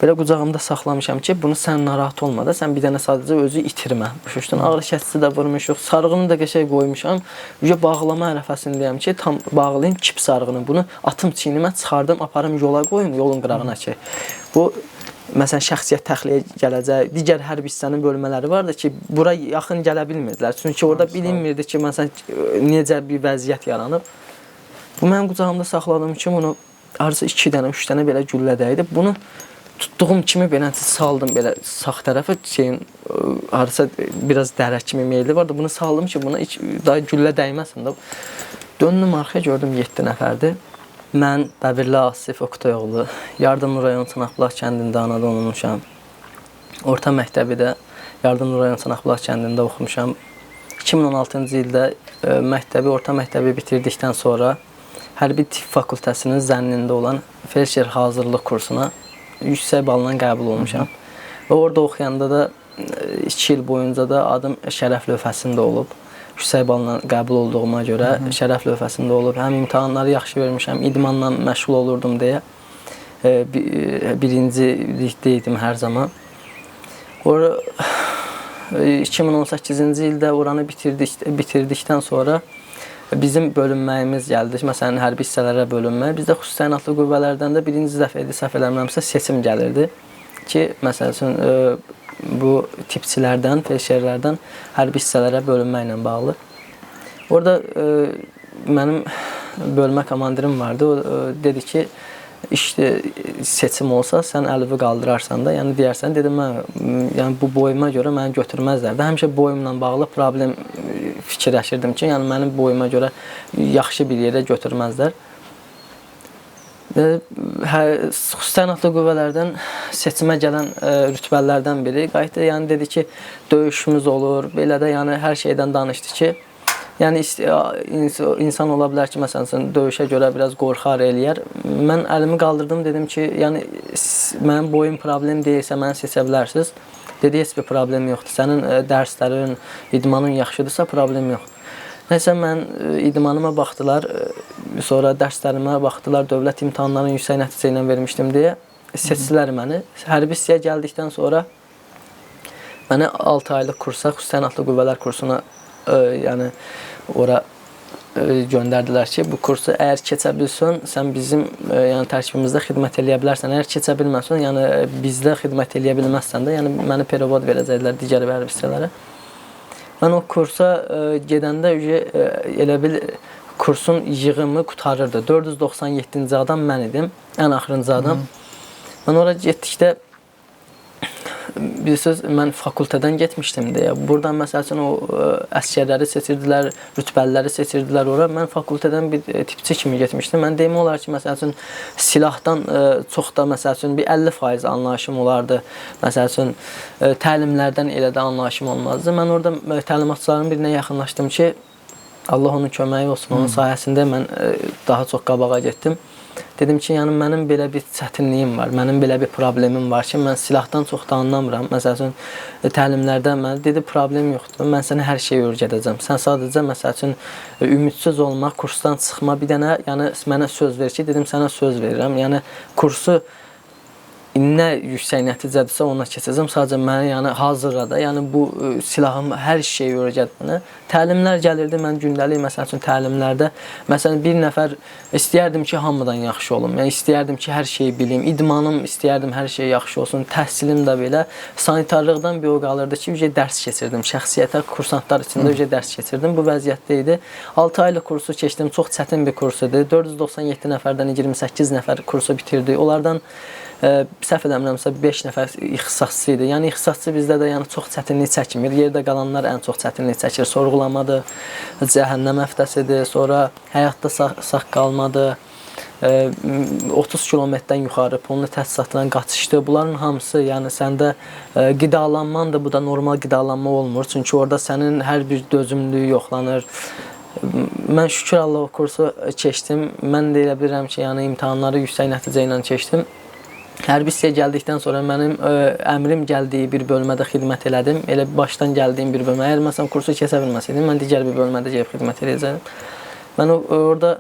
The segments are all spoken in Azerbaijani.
belə qucağımda saxlamışam ki, bunu sən narahat olma da, sən bir dənə sadəcə özü itirmə. Başa ağrı kəsici də vurmuşuq, sarğını da qəşəng qoymuşam. Bağlama ərəfəsindəyəm ki, tam bağlayım kip sarğını. Bunu atım çiynimə, çıxardım, aparım yola qoyum, yolun qırağına ki. Bu məsələn şəxsiyyət təxliyə gələcək, digər hərbi hissənin bölmələri vardı ki, bura yaxın gələ bilmirdilər. Çünki orada bilinmirdi ki, məsələn necə bir vəziyyət yaranıb. Bu mənim qucağımda saxladığım kimi bunu arası 2 dənə, 3 dənə belə güllə dəydi. Bunu tutduğum kimi belə saldım belə sağ tərəfə şeyin arası biraz dərə kimi meyli vardı. Bunu saldım ki, buna heç daha güllə dəyməsin də. Döndüm arxaya, gördüm 7 nəfərdir. Mən Bəbirli Asif Oqtayoğlu, Yardımlı rayon Çanaqbulaq kəndində anadan olmuşam. Orta məktəbi də Yardımlı rayon Çanaqbulaq kəndində oxumuşam. 2016-cı ildə orta məktəbi bitirdikdən sonra Hərbi Tibb Fakültəsinin zənnində olan felçer hazırlıq kursuna yüksək balla qəbul olmuşam. Və orada oxuyanda da 2 il boyunca da adım şərəf lövhəsində olub. Yüksək balla qəbul olduğuma görə şərəf lövhəsində olub. Həm imtahanları yaxşı vermişəm, idmanla məşğul olurdum deyə birincilikdə idim hər zaman. 2018-ci ildə oranı bitirdikdən sonra bizim bölünməyimiz gəldi. Məsələn, hərbi hissələrə bölünmək. Bizdə xüsusi təyinatlı qüvvələrdən də birinci dəfə idi, səhv eləmirəmsə seçim gəlirdi ki, məsələn, bu tipçilərdən, felçerlərdən hərbi hissələrə bölünməklə bağlı. Orada mənim bölmə komandirim vardı. O dedi ki, işte seçim olsa sən əlvi qaldırarsan da, yəni deyərsən, dedim mən, yəni bu boyuma görə məni götürməzlər də. Həmişə boyumla bağlı problem fikirləşirdim ki, yəni mənim boyuma görə yaxşı bir yerə götürməzlər. Xüsusi təyinatlı qüvvələrdən seçimə gələn rütbələrdən biri qayıtdı. Yəni dedi ki, döyüşümüz olur. Belə də yəni hər şeydən danışdı ki, yəni insan ola bilər ki, məsələn döyüşə görə biraz qorxar eləyər. Mən əlimi qaldırdım, dedim ki, yəni mənim boyum problem deyilsə məni seçə bilərsiniz. Dedi, heç bir problem yoxdur. Sənin dərslərin, idmanın yaxşıdırsa problem yoxdur. Nəysə, mən idmanıma baxdılar, sonra dərslərimə baxdılar, dövlət imtahanlarını yüksək nəticə ilə vermişdim deyə seçdilər məni. Hərbi hissəyə gəldikdən sonra məni 6 aylıq kursa, xüsusi təyinatlı qüvvələr kursuna yəni ora göndərdilər ki, bu kursu əgər keçə bilsən, sən bizim yəni tərkibimizdə xidmət eləyə bilərsən. Əgər keçə bilməsən, yəni bizdə xidmət eləyə bilməzsən də, yəni məni perevod verəcəklər digər hərbi hissələrə. Mən o kursa gedəndə elə bil kursun yığımı qutarırdı. 497-ci adam mən idim, ən axırıncı adam. Mən oraya getdikdə, bilirsiniz, mən fakültədən getmişdim deyə. Buradan məsəl üçün o əsgərləri seçirdilər, rütbəliləri seçirdilər ora. Mən fakültədən bir tipçi kimi getmişdim. Mən deyim olar ki, məsəl üçün silahdan çox da məsəl üçün bir 50% anlayışım olardı. Məsəl üçün təlimlərdən elə də anlayışım olmazdı. Mən orada təlimatçıların birinə yaxınlaşdım ki, Allah onun köməyi olsun, onun sayəsində mən daha çox qabağa getdim. Dedim ki, yəni mənim belə bir çətinliyim var, mənim belə bir problemim var ki, mən silahdan çox da anlamıram. Məsəl üçün, təlimlərdə mən dedi, problem yoxdur, mən sənə hər şeyi öyrədəcəm. Sən sadəcə, məsəl üçün, ümidsiz olmaq, kursdan çıxma, bir dənə, yəni mənə söz ver ki, dedim, sənə söz verirəm. Yəni, kursu nə yüksək nəticədirsə ona keçəcəm. Sadəcə mənə yəni hazırda, yəni bu silahım hər şeyi öyrədir mənə. Təlimlər gəlirdi, mən gündəlik məsəl üçün təlimlərdə məsələn bir nəfər istəyərdim ki, hamıdan yaxşı olum. Yəni istəyərdim ki, hər şeyi bilim. İdmanım istəyərdim hər şey yaxşı olsun. Təhsilim də belə. Sanitarlıqdan bir o qalırdı ki, dərs keçirdim. Şəxsiyyətə kursantlar içində dərs keçirdim. Bu vəziyyətdə idi. 6 aylıq kursu keçdim. Çox çətin bir kurs idi. 497 nəfərdən 28 nəfər kursu bitirdi. Onlardan səhv eləmirəmsə 5 nəfər ixtisasçı idi. Yəni ixtisasçı bizdə də yəni çox çətinlik çəkmir. Yerdə qalanlar ən çox çətinlik çəkir. Sorğulamadır, cəhənnəm həftəsidir, sonra həyatda sağ qalmadır, 30 kilometrdən yuxarı pulunu təchizatdan qaçışdır. Bunların hamısı yəni səndə qidalanmandır. Bu da normal qidalanma olmur. Çünki orada sənin hər bir dözümlüyü yoxlanır. Mən şükür Allah o kursu keçdim. Mən də elə bilirəm ki, yəni imtahanları yüksək nəticə ilə keçdim. Hərbi hissəyə gəldikdən sonra mənim əmrim gəldiyi bir bölmədə xidmət elədim. Elə başdan gəldiyim bir bölmə. Əgər məsələn kursu keçə bilməsəydim, mən digər bir bölmədə gəlib xidmət edəcəkdim. Mən orada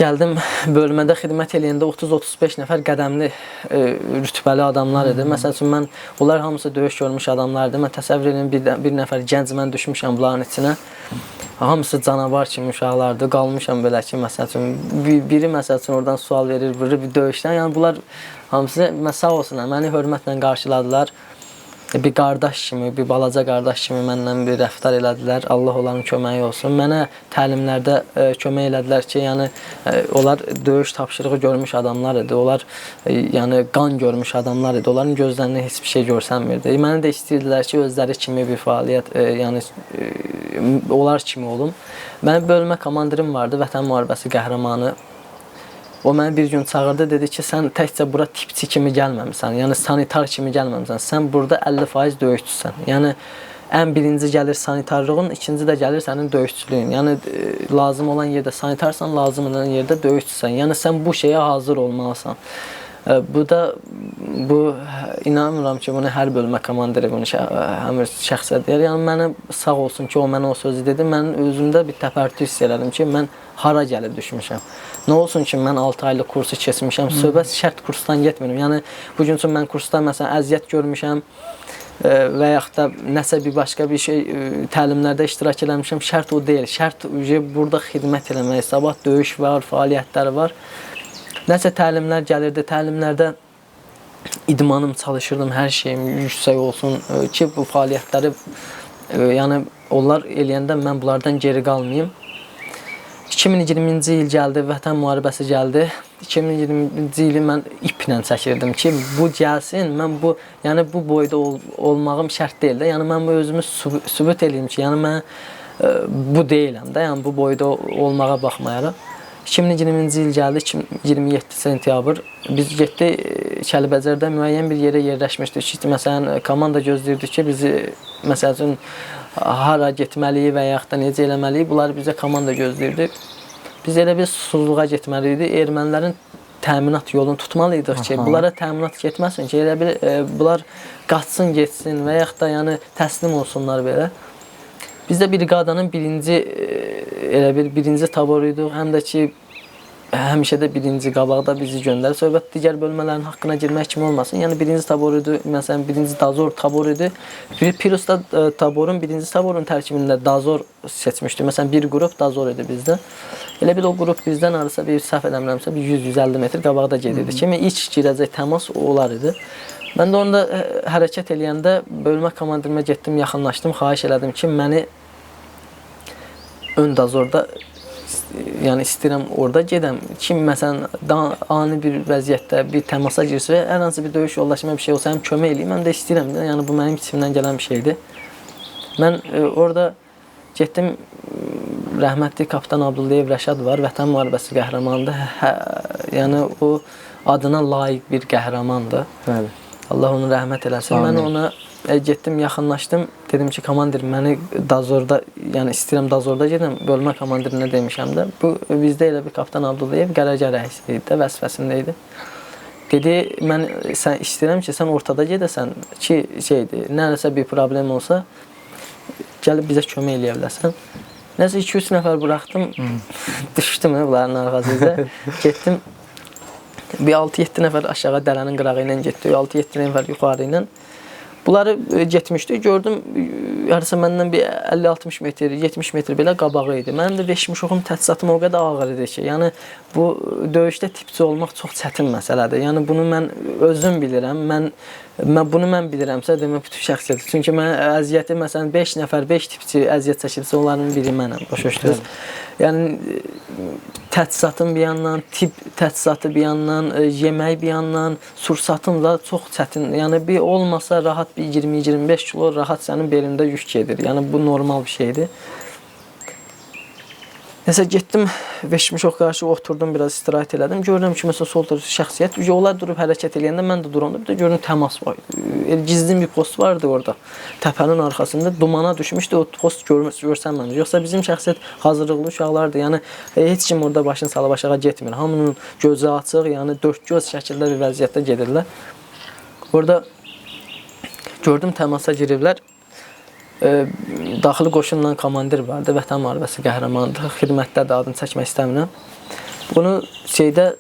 Gəldim bölmədə xidmət eləyəndə 30-35 nəfər qədəmli rütbəli adamlar idi. Məsəl üçün mən onlar hamısı döyüş görmüş adamlardı. Mən təsəvvür edirəm bir nəfər gənc mən düşmüşəm bunların içinə. Hamısı canavar kimi uşaqlardı. Qalmışam belə ki, məsəl üçün biri məsəl üçün oradan sual verir, biri bir döyüşdən. Yəni bunlar hamısı sağ olsunlar, məni hörmətlə qarşıladılar. Bir qardaş kimi, bir balaca qardaş kimi məndən bir rəftar elədilər. Allah onların köməyi olsun. Mənə təlimlərdə kömək elədilər ki, yəni onlar döyüş tapşırığı görmüş adamlar idi. Onlar yəni qan görmüş adamlar idi. Onların gözlərindən heç bir şey görsənmirdi. Məni də istəyirdilər ki, özləri kimi bir fəaliyyət, yəni onlar kimi olum. Mənim bölmə komandirim vardı, Vətən müharibəsi qəhrəmanı. O məni bir gün çağırdı, dedi ki, sən təkcə bura tipçi kimi gəlməmisən, yəni sanitar kimi gəlməmisən, sən burada 50% döyüşçüsən. Yəni, ən birinci gəlir sanitarlığın, ikinci də gəlir sənin döyüşçülüyün. Yəni, lazım olan yerdə sanitarsan, lazım olan yerdə döyüşçüsən. Yəni, sən bu şeyə hazır olmalısan. Bu inanmıram ki, bunu hər bölmə komandiri bunu həmir şəxsə deyər. Yəni, mənə sağ olsun ki, o mənə o sözü dedi. Mən özümdə bir təpərtü hiss elədim ki, mən hara gəlib düşmüşəm. Nə olsun ki, mən 6 aylıq kursu keçmişəm, söhbət şərt kursdan getmirəm. Yəni, bugün üçün mən kursda məsələn əziyyət görmüşəm və yaxud da nəsə bir başqa bir şey təlimlərdə iştirak eləmişəm. Şərt o deyil. Şərt burada xidmət eləmək, sabah döyüş var, fəaliyyətləri var. Nəsə təlimlər gəlirdi, təlimlərdə idmanım çalışırdım, hər şeyim yüksək olsun ki, bu fəaliyyətləri, yəni onlar eləyəndə mən bunlardan geri qalmayayım. 2020-ci il gəldi, Vətən müharibəsi gəldi. 2020-ci ili mən iplə çəkirdim ki, bu gəlsin, mən bu, yəni bu boyda olmağım şərt deyil də, yəni mən bu özümü sübut eləyim ki, yəni mən bu deyiləm də, yəni bu boyda olmağa baxmayaraq. 2020-ci il gəldi, 27 sentyabr. Biz getdik Kəlbəcərdə müəyyən bir yerə yerləşmişdik ki, məsələn, komanda gözləyirdi ki, bizi, məsəl üçün, hara getməliyik və yaxud da necə eləməliyik, bunları bizə komanda gözləyirdi. Biz elə bir susuzluğa getməliydik, ermənilərin təminat yolunu tutmalıydıq ki, bunlara təminat getməsin ki, elə bir bunlar qaçsın, getsin və yaxud da yəni təslim olsunlar belə. Bizdə briqadanın birinci taboru idi, həm də ki, həmişə də birinci qabaqda bizi göndərir. Söhbət digər bölmələrin haqqına girmək kimi olmasın. Yəni, birinci tabor idi, məsələn, birinci dazor tabor idi. Pirusda birinci taborun tərkibində dazor seçmişdi. Məsələn, bir qrup dazor idi bizdə. Elə bir o qrup bizdən arısa bir səhv eləmirəmsə, bir 100-150 metr qabaqda gedirdi. Kimi ilk girəcək təmas onlar idi. Mən də onda hərəkət eləyəndə bölmə komandirimə getdim, yaxınlaşdım, xahiş elədim ki, məni ön dazorda, yəni istəyirəm orada gedəm. Kim məsələn ani bir vəziyyətdə bir təmasa girsə, hər hansı bir döyüş yoldaşıma bir şey olsa, həm kömək eləyim, mən də istəyirəm. Yəni bu mənim içimdən gələn bir şeydir. Mən orada getdim, rəhmətli kapitan Abdullayev Rəşad var, Vətən müharibəsi qəhrəmanıdır. Yəni o adına layiq bir qəhrəmandır. Bəli. Allah onu rəhmət eləsin. Mən ona getdim, yaxınlaşdım. Dedim ki, komandir, məni dazorda, yəni istəyirəm dazorda gedim. Bölmə komandirinə demişəm də. Bu, bizdə elə bir kapitan Abdullayev qərargah rəisi idi də, vəzifəsində idi. Dedi, mən istəyirəm ki, sən ortada gedəsən ki, nəsə bir problem olsa, gəlib bizə kömək eləyə biləsən. Nəsə 2-3 nəfər buraxdım, düşdüm bunların arxasında. Getdim. Bir 6-7 nəfər aşağı dərənin qırağı ilə getdik, 6-7 nəfər yuxarı ilə. Bunları getmişdik, gördüm, yarısı məndən bir 50-60 metr, 70 metr belə qabağı idi. Mənim də veşmişoxum, təchizatım o qədər ağır idi ki, yəni bu döyüşdə tipçi olmaq çox çətin məsələdir. Yəni bunu mən özüm bilirəm, bunu mən bilirəmsə, demək bütün şəxsiyyətir. Çünki mən əziyyəti, məsələn, 5 nəfər, 5 tipçi əziyyət çəkilsə, onların biri mənəm, başa düşdünüz. Yəni, təchizatım bir yandan, tip təchizatı bir yandan, yemək bir yandan, sursatım da çox çətin. Yəni, bir olmasa rahat bir 20-25 kilo rahat sənin belində yük gedir. Yəni, bu normal bir şeydir. Nəsə getdim, veşmişox qarşı oturdum, biraz istirahət elədim. Gördüm ki, məsələn, sol tərəfdə şəxsiyyət, onlar durub hərəkət eləyəndə mən də duranda, bir də gördüm təmas var. Gizli bir post vardı orada. Təpənin arxasında dumana düşmüşdü, o post görsənməmiş. Yoxsa bizim şəxsiyyət hazırlıqlı uşaqlardır. Yəni, heç kim orada başını salı aşağı getmir. Hamının gözü açıq, yəni dörd göz şəkildə bir vəziyyətdə gedirlər. Orada gördüm, təmasa giriblər. Daxili qoşunla komandir vardı, Vətən müharibəsi qəhrəmanıdır, xidmətdədir, adını çəkmək istəmirəm. Bunu şeydə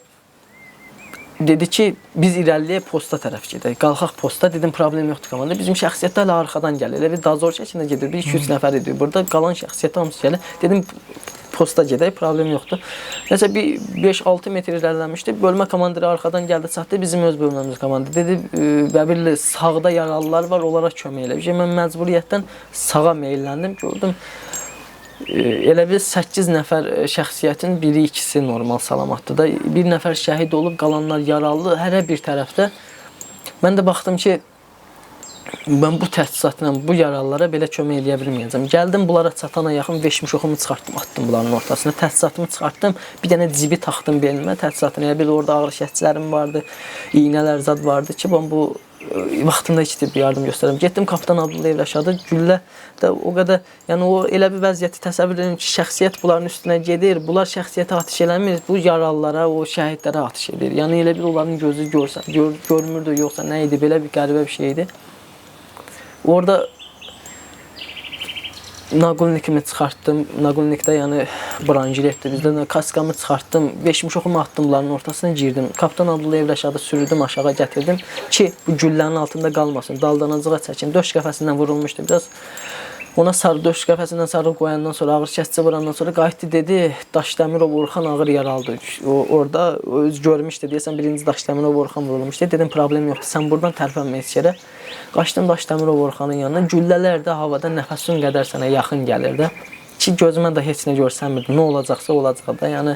dedi ki, biz irəliləyək posta tərəf gedək. Qalxaq posta. Dedim, problem yoxdur komanda. Bizim şəxsiyyətlər elə arxadan gəlir. Elə bir dazor şəklində gedir. 1-2-3 nəfər edir. Burada qalan şəxsiyyət hamısı gəlir. Dedim, posta gedək, problem yoxdur. Nəsə bir 5-6 metr irəliləmişdi. Bölmə komandiri arxadan gəldi, çatdı. Bizim öz bölməmiz komandiri. Dedi, bəbirli sağda yaralılar var, onlara kömək elə. Mən məcburiyyətdən sağa meyləndim, gördüm. Elə bir 8 nəfər şəxsiyyətin biri, ikisi normal salamatdır da. Bir nəfər şəhid olub, qalanlar yaralı, hərə bir tərəfdə. Mən də baxdım ki, mən bu təchizatla bu yaralılara belə kömək eləyə bilməyəcəm. Gəldim, bunlara çatana yaxın 5 mişoxumu çıxartdım, attım bunların ortasına. Təchizatımı çıxartdım, bir dənə cibi taxdım belimə təchizatını. Bir orada ağrı kəsicilərim vardı, iynələr zad vardı ki, mən bu vaxtında heç bir yardım göstərəm. Getdim Kapitan Abdullayev Rəşadı, güllə də o qədər, yəni o elə bir vəziyyəti təsəvvür edin ki, şəxsiyyət bunların üstünə gedir, bunlar şəxsiyyətə atış eləmir, bu yaralılara, o şəhidlərə atış edir. Yəni elə bir onların gözü görmürdü, yoxsa nə idi, belə bir qəribə bir şey idi. Orada naqolnikimi çıxartdım, naqolnikdə yəni branjiletdir, bizdə də kaskamı çıxartdım, 5 mişoxumu attım bunların ortasına, girdim. Kapitan Abdullayev Rəşadı sürüdüm, aşağı gətirdim ki, bu güllənin altında qalmasın, daldanacığa çəkin. Döş qəfəsindən vurulmuşdu biraz. Ona sarı döş qəfəsindən sarı qoyandan sonra, ağır kəsici vurandan sonra qayıtdı, dedi, Daşdəmirov Orxan ağır yaralıdır. Orada öz görmüşdü, deyəsən birinci Daşdəmirov Orxan vurulmuşdu. Dedim, problem yoxdur, sən buradan tərpənmə heç yerə. Qaçdım Daşdəmirov Orxanın yanına, güllələr də havada nəfəsin qədər sənə yaxın gəlir də. Ki, gözümə də heç nə görsənmirdi, nə olacaqsa olacaq da. Yəni,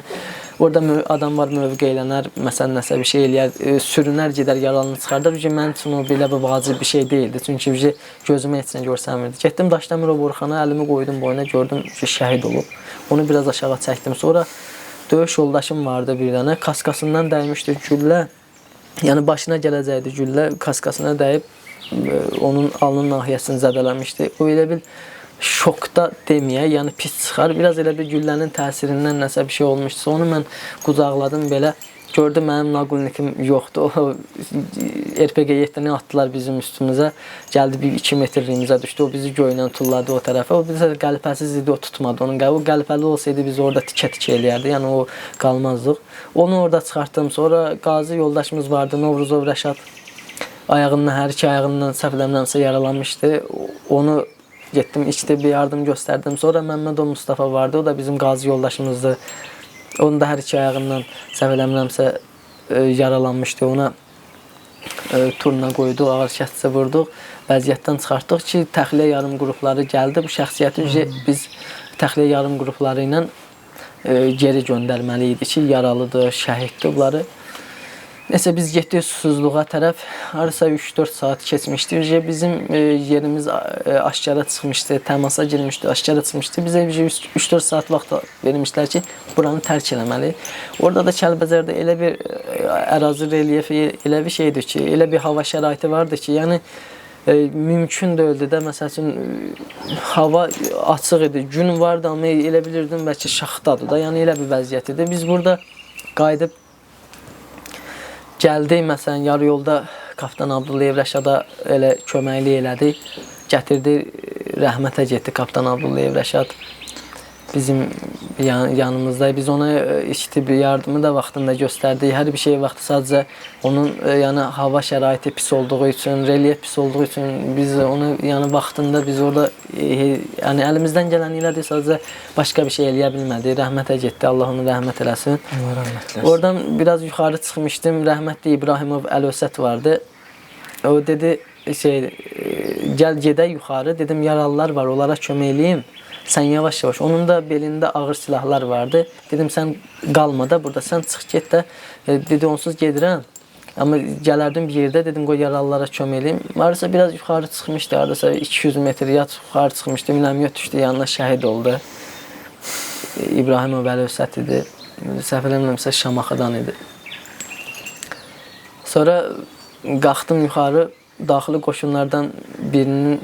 orada adam var, mövqeylənər, məsələn, nəsə bir şey eləyər, sürünər, gedər, yaralını çıxardar. Mən üçün o belə bir vacib bir şey deyildi. Çünki gözümə heç nə görsənmirdi. Getdim Daşdəmirov Orxana, əlimi qoydum boyuna, gördüm ki, şəhid olub. Onu biraz aşağı çəkdim. Sonra döyüş yoldaşım vardı bir dənə, kaskasından dəymişdi güllə. Yəni, başına gələcəkdi güllə, kaskasına dəyib, onun alnının nahiyəsini zədələmişdi. O elə bil şokda deməyək, yəni pis çıxar. Biraz elə bir güllənin təsirindən nəsə bir şey olmuşsa, onu mən qucaqladım belə. Gördüm, mənim naqolnikim yoxdur. O RPG-7-ni atdılar bizim üstümüzə. Gəldi, bir 2 metrliyimizə düşdü. O bizi göylə tulladı o tərəfə. O bizə qəlpəsiz idi, o tutmadı. O qəlpəli olsaydı biz orada tikə-tikə eləyərdi. Yəni o qalmazdıq. Onu orada çıxartdım. Sonra qazi yoldaşımız vardı, Novruzov Rəşad. Ayağından, hər iki ayağından səhv eləmirəmsə yaralanmışdı. Onu getdim, içdi, bir yardım göstərdim. Sonra Məmmədov Mustafa vardı, o da bizim qazi yoldaşımızdı. Onu da hər iki ayağından səhv eləmirəmsə yaralanmışdı. Ona turna qoyduq, ağır kəsici vurduq, vəziyyətdən çıxartdıq ki, təxliyə yarım qrupları gəldi. Bu şəxsiyyəti biz təxliyə yarım qrupları ilə geri göndərməli idi ki, yaralıdır, şəhiddir bunları. Nəsə biz getdik susuzluğa tərəf, harasa 3-4 saat keçmişdi. Bizim yerimiz aşkara çıxmışdı, təmasa girmişdi, aşkara çıxmışdı. Bizə 3-4 saat vaxt vermişlər ki, buranı tərk eləməli. Orada da Kəlbəzərdə elə bir ərazi relyefi, elə bir şeydir ki, elə bir hava şəraiti vardı ki, yəni mümkün deyildi də, məsəl üçün hava açıq idi, gün vardı, amma elə bilirdim bəlkə şaxtadır da, yəni elə bir vəziyyət idi. Biz burada qayıdıb gəldik, məsələn, yarı yolda Kapitan Abdullayev Rəşada elə köməklik elədik. Gətirdi, rəhmətə getdi Kapitan Abdullayev Rəşad. Bizim yanımızda. Biz ona tibbi yardımı da vaxtında göstərdik. Hər bir şey vaxtı sadəcə onun yəni hava şəraiti pis olduğu üçün, relyef pis olduğu üçün biz onu yəni vaxtında biz orada yəni əlimizdən gələni elədik, sadəcə başqa bir şey eləyə bilmədik. Rəhmətə getdi. Allah onu rəhmət eləsin. Allah rəhmət eləsin. Oradan biraz yuxarı çıxmışdım. Rəhmətli İbrahimov Əlövsət vardı. O dedi gəl gedək yuxarı. Dedim yaralılar var, onlara kömək eləyim. Sən yavaş-yavaş. Onun da belində ağır silahlar vardı. Dedim sən qalma da burada, sən çıx get də. Dedi onsuz gedirəm. Amma gələrdim bir yerdə, dedim qoy yaralılara kömək eləyim. Varsa biraz yuxarı çıxmışdı, hardasa 200 metr yat yuxarı çıxmışdı. Minamyot düşdü, yanına şəhid oldu. İbrahimov Əlövsət idi. Səhv eləmirəmsə Şamaxıdan idi. Sonra qalxdım yuxarı. Daxili qoşunlardan birinin,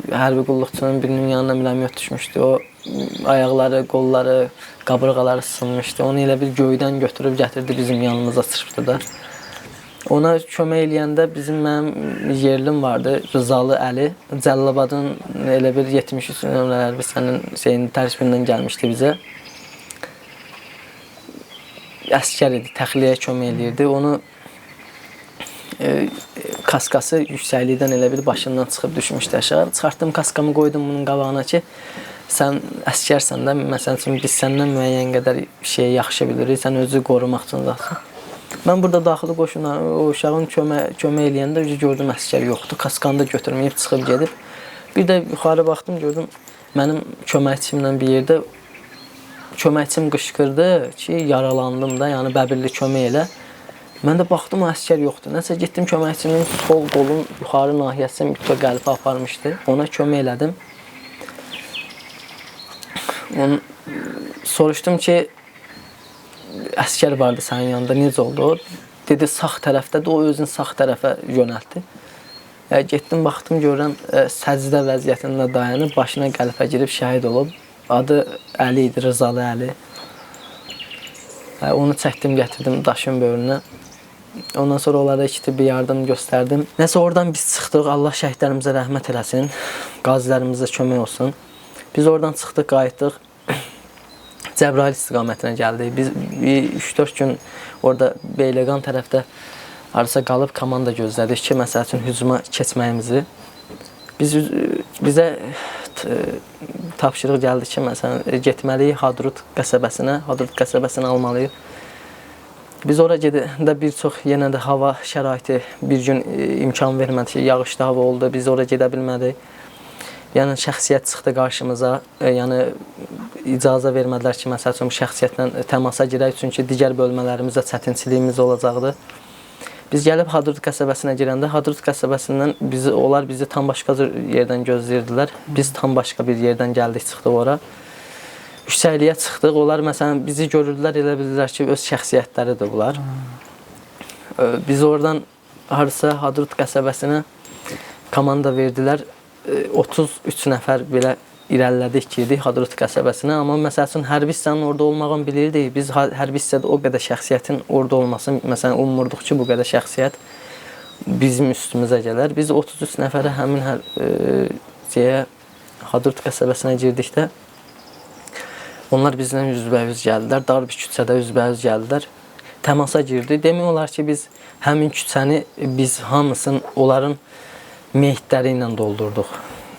hərbi qulluqçunun birinin yanına minamyot düşmüşdü. O ayaqları, qolları, qabırğaları sınmışdı. Onu elə bir göydən götürüb gətirdi, bizim yanımıza çırpdı da. Ona kömək eləyəndə mənim yerlim vardı, Rızalı Əli. Cəllabadın elə bir 73 nömrələr bir sənin tərkibindən gəlmişdi bizə. əsgər idi, təxliyəyə kömək eləyirdi. Onu kaskası yüksəklikdən elə bir başından çıxıb düşmüşdü aşağı. Çıxartdım kaskamı, qoydum bunun qabağına ki, sən əskərsən də, məsələn üçün biz səndən müəyyən qədər şeyi yaxşı bilirik, sən özü qorumaq üçün zaten. Mən burada daxili qoşunlar, o uşağın kömək eləyəndə gördüm əskər yoxdur. Kaskanı da götürməyib çıxıb gedib. Bir də yuxarı baxdım, gördüm mənim köməkçimlə bir yerdə köməkçim qışqırdı ki, yaralandım da, yəni bəbirli kömək elə. Mən də baxdım, o əskər yoxdur. Nəsə getdim köməkçimin sol qolun yuxarı nahiyəsini bir qəlpə aparmışdı. Ona kömək elədim. Onu soruşdum ki, əskər vardı sənin yanında, necə oldu o? Dedi, sağ tərəfdədir, o özünü sağ tərəfə yönəltdi. Getdim, baxdım, görürəm, səcdə vəziyyətində dayanıb, başına qəlpə girib şəhid olub. Adı Əli idi, Rızalı Əli. Onu çəkdim, gətirdim daşın böyrünə. Ondan sonra onlara iki tibbi yardım göstərdim. Nəsə oradan biz çıxdıq, Allah şəhidlərimizə rəhmət eləsin, qazilərimizə kömək olsun. Biz oradan çıxdıq, qayıtdıq. Cəbrayıl istiqamətinə gəldik. Biz 3-4 gün orada Beyləqan tərəfdə arasa qalıb komanda gözlədik ki, məsəl üçün hücuma keçməyimizi. Bizə tapşırıq gəldi ki, məsələn, getməliyik Hadrut qəsəbəsinə, Hadrut qəsəbəsini almalıyıq. Biz ora gedəndə bir çox yenə də hava şəraiti bir gün imkan vermədi ki, yağışlı hava oldu, biz ora gedə bilmədik. Yəni şəxsiyyət çıxdı qarşımıza, yəni icazə vermədilər ki, məsəl üçün şəxsiyyətlə təmasa girək, çünki digər bölmələrimizdə çətinçiliyimiz olacaqdı. Biz gəlib Hadrut qəsəbəsinə girəndə, Hadrut qəsəbəsindən onlar bizi tam başqa yerdən gözləyirdilər. Biz tam başqa bir yerdən gəldik, çıxdıq ora. Yüksəkliyə çıxdıq, onlar məsələn bizi görürdülər, elə bilirlər ki, öz şəxsiyyətləridir bunlar. Biz oradan harasa Hadrut qəsəbəsinə komanda verdilər. 33 nəfər belə irəlilədik ki, Hadrut qəsəbəsinə. Amma məsəl üçün hərbi hissənin orada olmağını bilirdik. Biz hərbi hissədə o qədər şəxsiyyətin orada olması, məsələn, umurduq ki, bu qədər şəxsiyyət bizim üstümüzə gələr. Biz 33 nəfərə həmin Hadrut qəsəbəsinə girdikdə onlar bizdən üzbəyüz gəldilər. Dar bir küçədə üzbəyüz gəldilər. Təmasa girdi. Demək olar ki, biz həmin küçəni biz hamısını onların meyitləri ilə doldurduq.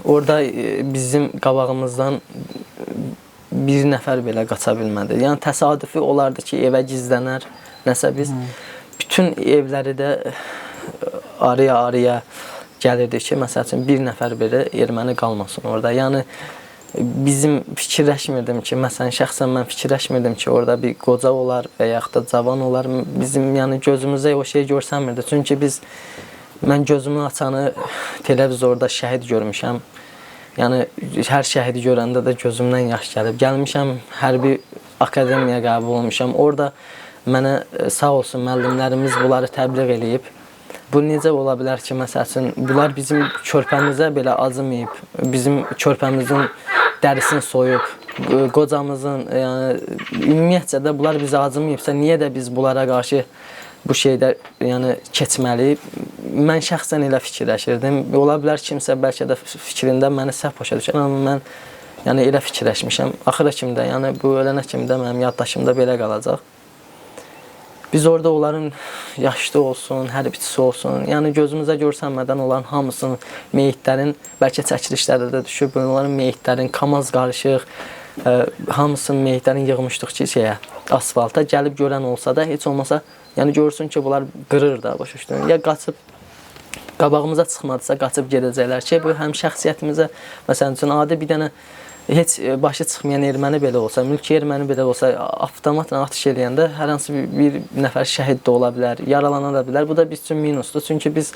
Orada bizim qabağımızdan bir nəfər belə qaça bilmədi. Yəni təsadüfi olardı ki, evə gizlənər, nəsə biz bütün evləri də araya gəlirdik ki, məsəl üçün bir nəfər belə erməni qalmasın orada. Yəni bizim fikirləşmirdim ki, məsələn şəxsən mən fikirləşmirdim ki, orada bir qoca olar və yaxud da cavan olar. Bizim yəni gözümüzə o şey görsənmirdi. Çünki mən gözümü açanı televizorda şəhid görmüşəm. Yəni hər şəhidi görəndə də gözümdən yaş gəlib. Gəlmişəm, hərbi akademiyaya qəbul olmuşam. Orada mənə sağ olsun müəllimlərimiz bunları təbliğ eləyib. Bu necə ola bilər ki, məsəl üçün bunlar bizim körpəmizə belə acımayıb, bizim körpəmizin dərisini soyub, qocamızın, yəni ümumiyyətcə də bunlar bizə acımayıbsa, niyə də biz bunlara qarşı bu şeydə yəni keçməli? Mən şəxsən elə fikirləşirdim. Ola bilər kimsə bəlkə də fikrində məni səhv başa düşər. Amma mən yəni elə fikirləşmişəm. Axıra kimi də, yəni bu ölənə kimi də mənim yaddaşımda belə qalacaq. Biz orada onların yaşlı olsun, hərbçisi olsun, yəni gözümüzə görsənmədən onların hamısının meyitlərin, bəlkə çəkilişlərdə də düşüb, onların meyitlərin kamaz qarışıq, hamısının meyitlərini yığmışdıq ki, asfalta gəlib görən olsa da, heç olmasa yəni görsün ki, bunlar qırır da, başa düşdün. Ya qaçıb, qabağımıza çıxmadısa qaçıb gedəcəklər ki, bu həm şəxsiyyətimizə, məsələn üçün, adi bir dənə heç başı çıxmayan erməni belə olsa, mülki erməni belə olsa, avtomatla atış eləyəndə hər hansı bir nəfər şəhid də ola bilər, yaralana da bilər. Bu da biz üçün minusdur. Çünki biz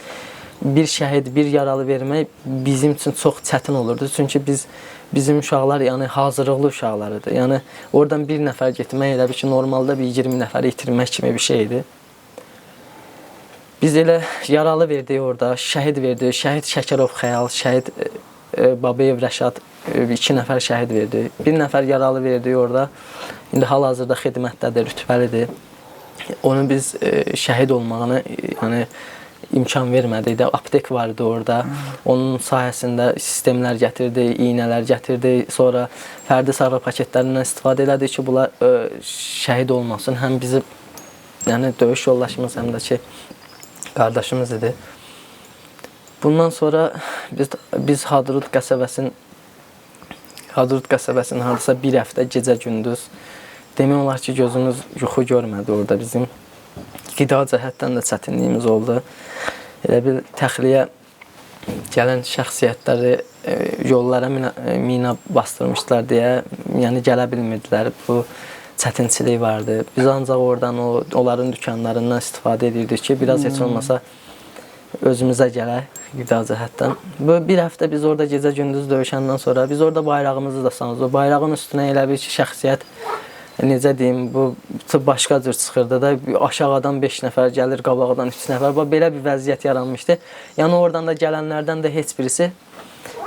bir şəhid, bir yaralı vermək bizim üçün çox çətin olurdu. Çünki bizim uşaqlar yəni hazırlıqlı uşaqlarıdır. Yəni oradan bir nəfər getmək elə bir ki, normalda bir 20 nəfəri itirmək kimi bir şeydir. Biz elə yaralı verdik orada, şəhid verdik. Şəhid Şəkərov Xəyal, şəhid Babayev Rəşad 2 nəfər şəhid verdi. Bir nəfər yaralı verdik orada. İndi hal-hazırda xidmətdədir, rütbəlidir. Onu biz şəhid olmağını yəni imkan vermədi. Aptek vardı orada. Onun sayəsində sistemlər gətirdi, iynələr gətirdi. Sonra fərdi sarğı paketlərindən istifadə elədi ki, bunlar şəhid olmasın. Həm bizi yəni döyüş yoldaşımız həm də ki qardaşımız idi. Bundan sonra biz Hadrut qəsəbəsinin hardasa bir həftə gecə-gündüz demək olar ki, gözümüz yuxu görmədi orada bizim. Qida cəhətdən də çətinliyimiz oldu. Elə bir təxliyə gələn şəxsiyyətləri yollara mina bastırmışdılar deyə, yəni gələ bilmirdilər. Bu çətinçilik vardı. Biz ancaq oradan onların dükanlarından istifadə edirdik ki, biraz heç olmasa özümüzə gələk qida cəhətdən. Bu bir həftə biz orada gecə-gündüz döyüşəndən sonra biz orada bayrağımızı da sanırız. O bayrağın üstünə elə bir şəxsiyyət, necə deyim, bu başqa cür çıxırdı da, aşağıdan 5 nəfər gəlir, qabağdan 3 nəfər. Belə bir vəziyyət yaranmışdı. Yəni oradan da gələnlərdən də heç birisi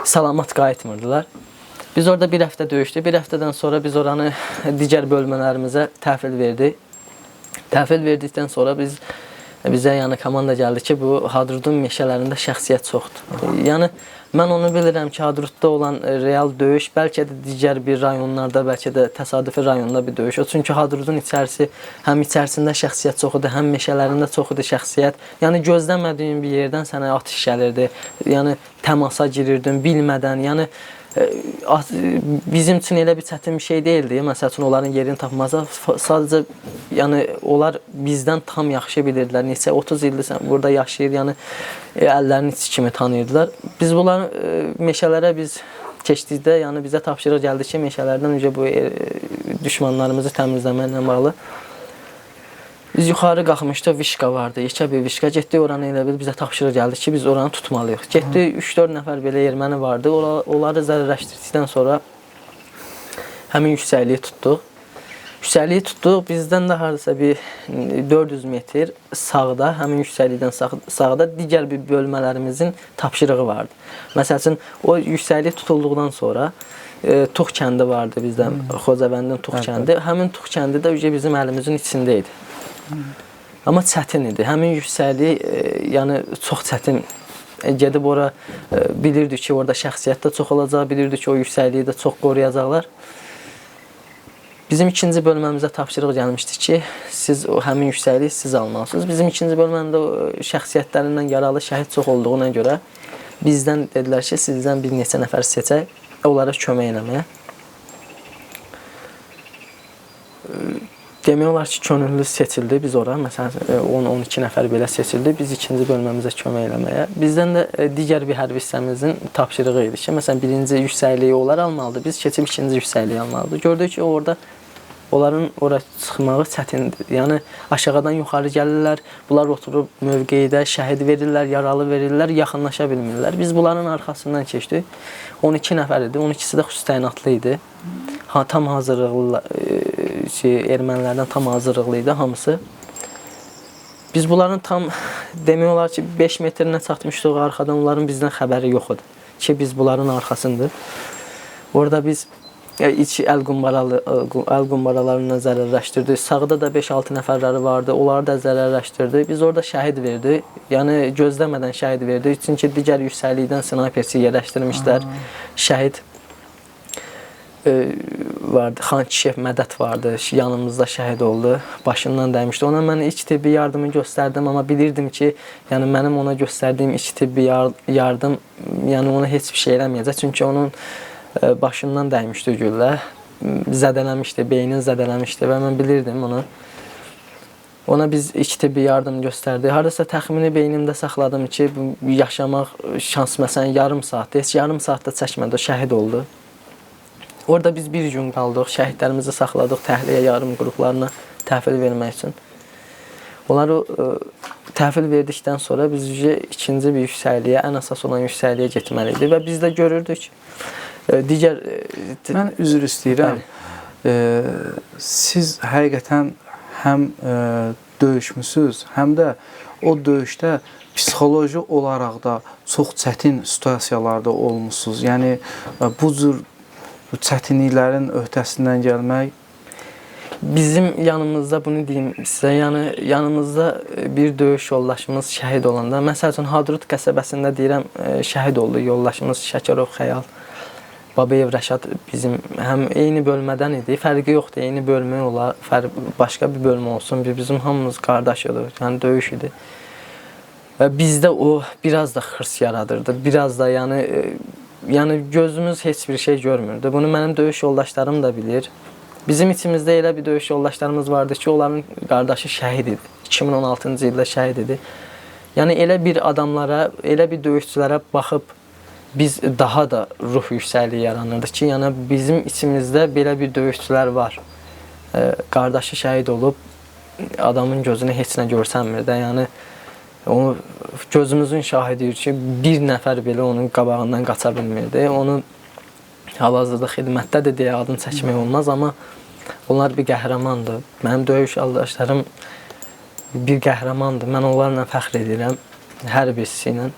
salamat qayıtmırdılar. Biz orada bir həftə döyüşdük. Bir həftədən sonra biz oranı digər bölmələrimizə təhvil verdik. Təhvil verdikdən sonra bizə yəni komanda gəldi ki, bu Hadrutun meşələrində şəxsiyyət çoxdur. Yəni mən onu bilirəm ki, Hadrutda olan real döyüş bəlkə də digər bir rayonlarda, bəlkə də təsadüfi rayonda bir döyüş. Çünki Hadrutun içərisi həm içərisində şəxsiyyət çox idi, həm meşələrində çox idi şəxsiyyət. Yəni gözləmədiyin bir yerdən sənə atış gəlirdi. Yəni təmasa girirdin bilmədən. Yəni bizim üçün elə bir çətin bir şey deyildi. Məsəl üçün onların yerini tapmazsa, sadəcə yəni onlar bizdən tam yaxşı bilirdilər. Neçə 30 ildir sən burada yaşayır, yəni əllərinin içi kimi tanıyırdılar. Biz bunların meşələrə biz keçdikdə, yəni bizə tapşırıq gəldi ki, meşələrdən öncə bu düşmanlarımızı təmizləməklə bağlı. Biz yuxarı qalxmışdıq, vişqa vardı, yekə bir vişqa. Getdik oranı elə bil bizə tapşırıq gəldi ki, biz oranı tutmalıyıq. Getdik 3-4 nəfər belə erməni vardı. Onları zərərləşdirdikdən sonra həmin yüksəkliyi tutduq. Yüksəkliyi tutduq, bizdən də hardasa bir 400 metr sağda, həmin yüksəklikdən sağda digər bir bölmələrimizin tapşırığı vardı. Məsəl üçün, o yüksəklik tutulduqdan sonra Tux kəndi vardı bizdən, Xocavəndin Tux kəndi. Həmin Tux kəndi də bizim əlimizin içində idi. Amma çətin idi. Həmin yüksəklik yəni çox çətin. Gedib ora bilirdik ki, orada şəxsiyyət də çox olacaq, bilirdik ki, o yüksəkliyi də çox qoruyacaqlar. Bizim ikinci bölməmizə tapşırıq gəlmişdi ki, siz həmin yüksəkliyi siz almalısınız. Bizim ikinci bölməndə şəxsiyyətlərindən yaralı şəhid çox olduğuna görə bizdən dedilər ki, sizdən bir neçə nəfər seçək, onlara kömək eləməyə. Demək olar ki, könüllü seçildi biz ora. Məsələn, 10-12 nəfər belə seçildi. Biz ikinci bölməmizə kömək eləməyə. Bizdən də digər bir hərbi hissəmizin tapşırığı idi ki, məsələn, birinci yüksəkliyi onlar almalıdır. Biz keçib ikinci yüksəkliyi almalıdır. Gördük ki, orada onların ora çıxmağı çətindir. Yəni, aşağıdan yuxarı gəlirlər, bunlar oturub mövqeyidə şəhid verirlər, yaralı verirlər, yaxınlaşa bilmirlər. Biz bunların arxasından keçdik. 12 nəfər idi, 12-si də xüsusi təyinatlı idi. Tam hazırlıqlı, ermənilərdən tam hazırlıqlı idi hamısı. Biz bunların tam, demək olar ki, 5 metrinə çatmışdıq arxadan, onların bizdən xəbəri yox idi ki, biz bunların arxasındır. Orada biz iç əl qumbaralarından zərərləşdirdik. Sağda da 5-6 nəfərləri vardı, onları da zərərləşdirdik. Biz orada şəhid verdik, yəni gözləmədən şəhid verdik. Çünki digər yüksəklikdən snayperçi yerləşdirmişlər, şəhid vardı, Xan Kişiyev Mədət vardı, yanımızda şəhid oldu, başından dəymişdi. Ona mən ilk tibbi yardımı göstərdim, amma bilirdim ki, yəni mənim ona göstərdiyim ilk tibbi yardım, yəni ona heç bir şey eləməyəcək. Çünki onun başından dəymişdi güllə, zədələmişdi, beynini zədələmişdi və mən bilirdim onu. Ona biz ilk tibbi yardım göstərdik. Haradasa təxmini beynimdə saxladım ki, yaşamaq şans məsələn yarım saatdır, heç yarım saatda çəkmədi, o şəhid oldu. Orada biz bir gün qaldıq, şəhidlərimizi saxladıq təxliyə yardım qruplarına təhvil vermək üçün. Onları təhvil verdikdən sonra biz ikinci bir yüksəkliyə, ən əsas olan yüksəkliyə getməliydik və biz də görürdük. Digər... Mən üzr istəyirəm. Siz həqiqətən həm döyüşmüsünüz, həm də o döyüşdə psixoloji olaraq da çox çətin situasiyalarda olmuşsunuz. Yəni, bu cür çətinliklərin öhdəsindən gəlmək. Bizim yanımızda, bunu deyim sizə, yəni yanımızda bir döyüş yoldaşımız şəhid olanda, məsəl üçün Hadrut qəsəbəsində deyirəm, şəhid oldu yoldaşımız Şəkərov Xəyal. Babayev Rəşad bizim həm eyni bölmədən idi. Fərqi yoxdur, eyni bölmə olar, başqa bir bölmə olsun. Bizim hamımız qardaş idi. Yəni döyüş idi. Və bizdə o biraz da xırs yaradırdı. Biraz da yəni gözümüz heç bir şey görmürdü. Bunu mənim döyüş yoldaşlarım da bilir. Bizim içimizdə elə bir döyüş yoldaşlarımız vardı ki, onların qardaşı şəhid idi. 2016-cı ildə şəhid idi. Yəni elə bir adamlara, elə bir döyüşçülərə baxıb biz daha da ruh yüksəkliyi yaranırdı ki, yəni bizim içimizdə belə bir döyüşçülər var. Qardaşı şəhid olub, adamın gözünü heç nə görsənmir də, yəni onu gözümüzün şahidiyik ki, bir nəfər belə onun qabağından qaça bilmirdi. Onu hal-hazırda xidmətdədir deyə adını çəkmək olmaz, amma onlar bir qəhrəmandır. Mənim döyüş yoldaşlarım bir qəhrəmandır. Mən onlarla fəxr edirəm, hər birisi ilə.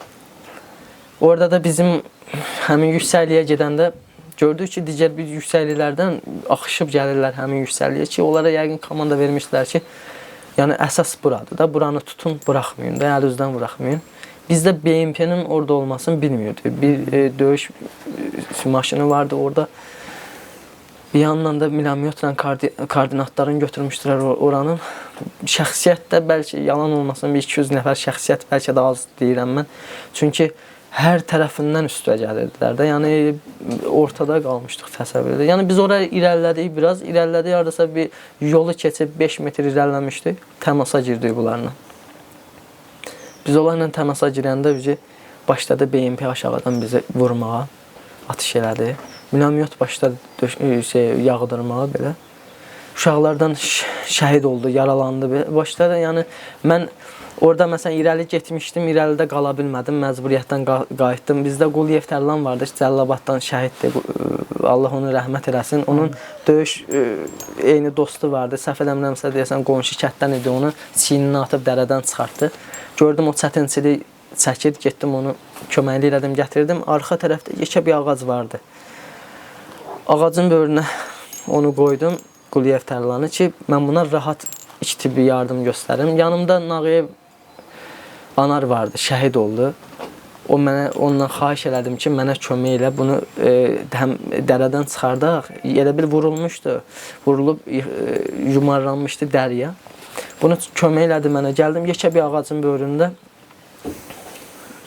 Orada da bizim həmin yüksəkliyə gedəndə gördük ki, digər bir yüksəkliklərdən axışıb gəlirlər həmin yüksəkliyə ki, onlara yəqin komanda vermişlər ki, yəni əsas buradır da, buranı tutun, buraxmayın da, əl üzdən buraxmayın. Bizdə BMP-nin orada olmasını bilmirdik. Bir döyüş maşını vardı orada. Bir yandan da minomyotla koordinatlarını götürmüşdülər oranın. Şəxsiyyət də bəlkə yalan olmasın, bir 200 nəfər şəxsiyyət bəlkə də az deyirəm mən. Çünki hər tərəfindən üstə gəlirdilər də. Yəni ortada qalmışdıq təsəvvürdə. Yəni biz oraya irəlilədik biraz. İrəlilədik, hardasa bir yolu keçib 5 metr irəliləmişdik. Təmasa girdik bunlarla. Biz onlarla təmasa girəndə başladı BMP aşağıdan bizi vurmağa, atış elədi. Minomyot başladı yağdırmağa belə. Uşaqlardan şəhid oldu, yaralandı. Başladı, yəni mən orada məsələn irəli getmişdim, irəlidə qala bilmədim, məcburiyyətdən qayıtdım. Bizdə Quliyev Tərlan vardı, Cəllabaddan şəhiddir. Allah onu rəhmət eləsin. Onun döyüş eyni dostu vardı. Səhv eləmirəmsə deyəsən qonşu kənddən idi, onu çiyninə atıb dərədən çıxartdı. Gördüm o çətinçilik çəkir, getdim onu köməkli elədim, gətirdim. Arxa tərəfdə yekə bir ağac vardı. Ağacın böyrünə onu qoydum, Quliyev Tərlanı ki, mən buna rahat ilk tibbi yardım göstərim. Yanımda Nağıyev Anar vardı, şəhid oldu. O mənə ondan xahiş elədim ki, mənə kömək elə, bunu həm dərədən çıxardaq. Elə bil vurulmuşdu, vurulub yumarlanmışdı dəriyə. Bunu kömək elədi mənə. Gəldim yekə bir ağacın böyründə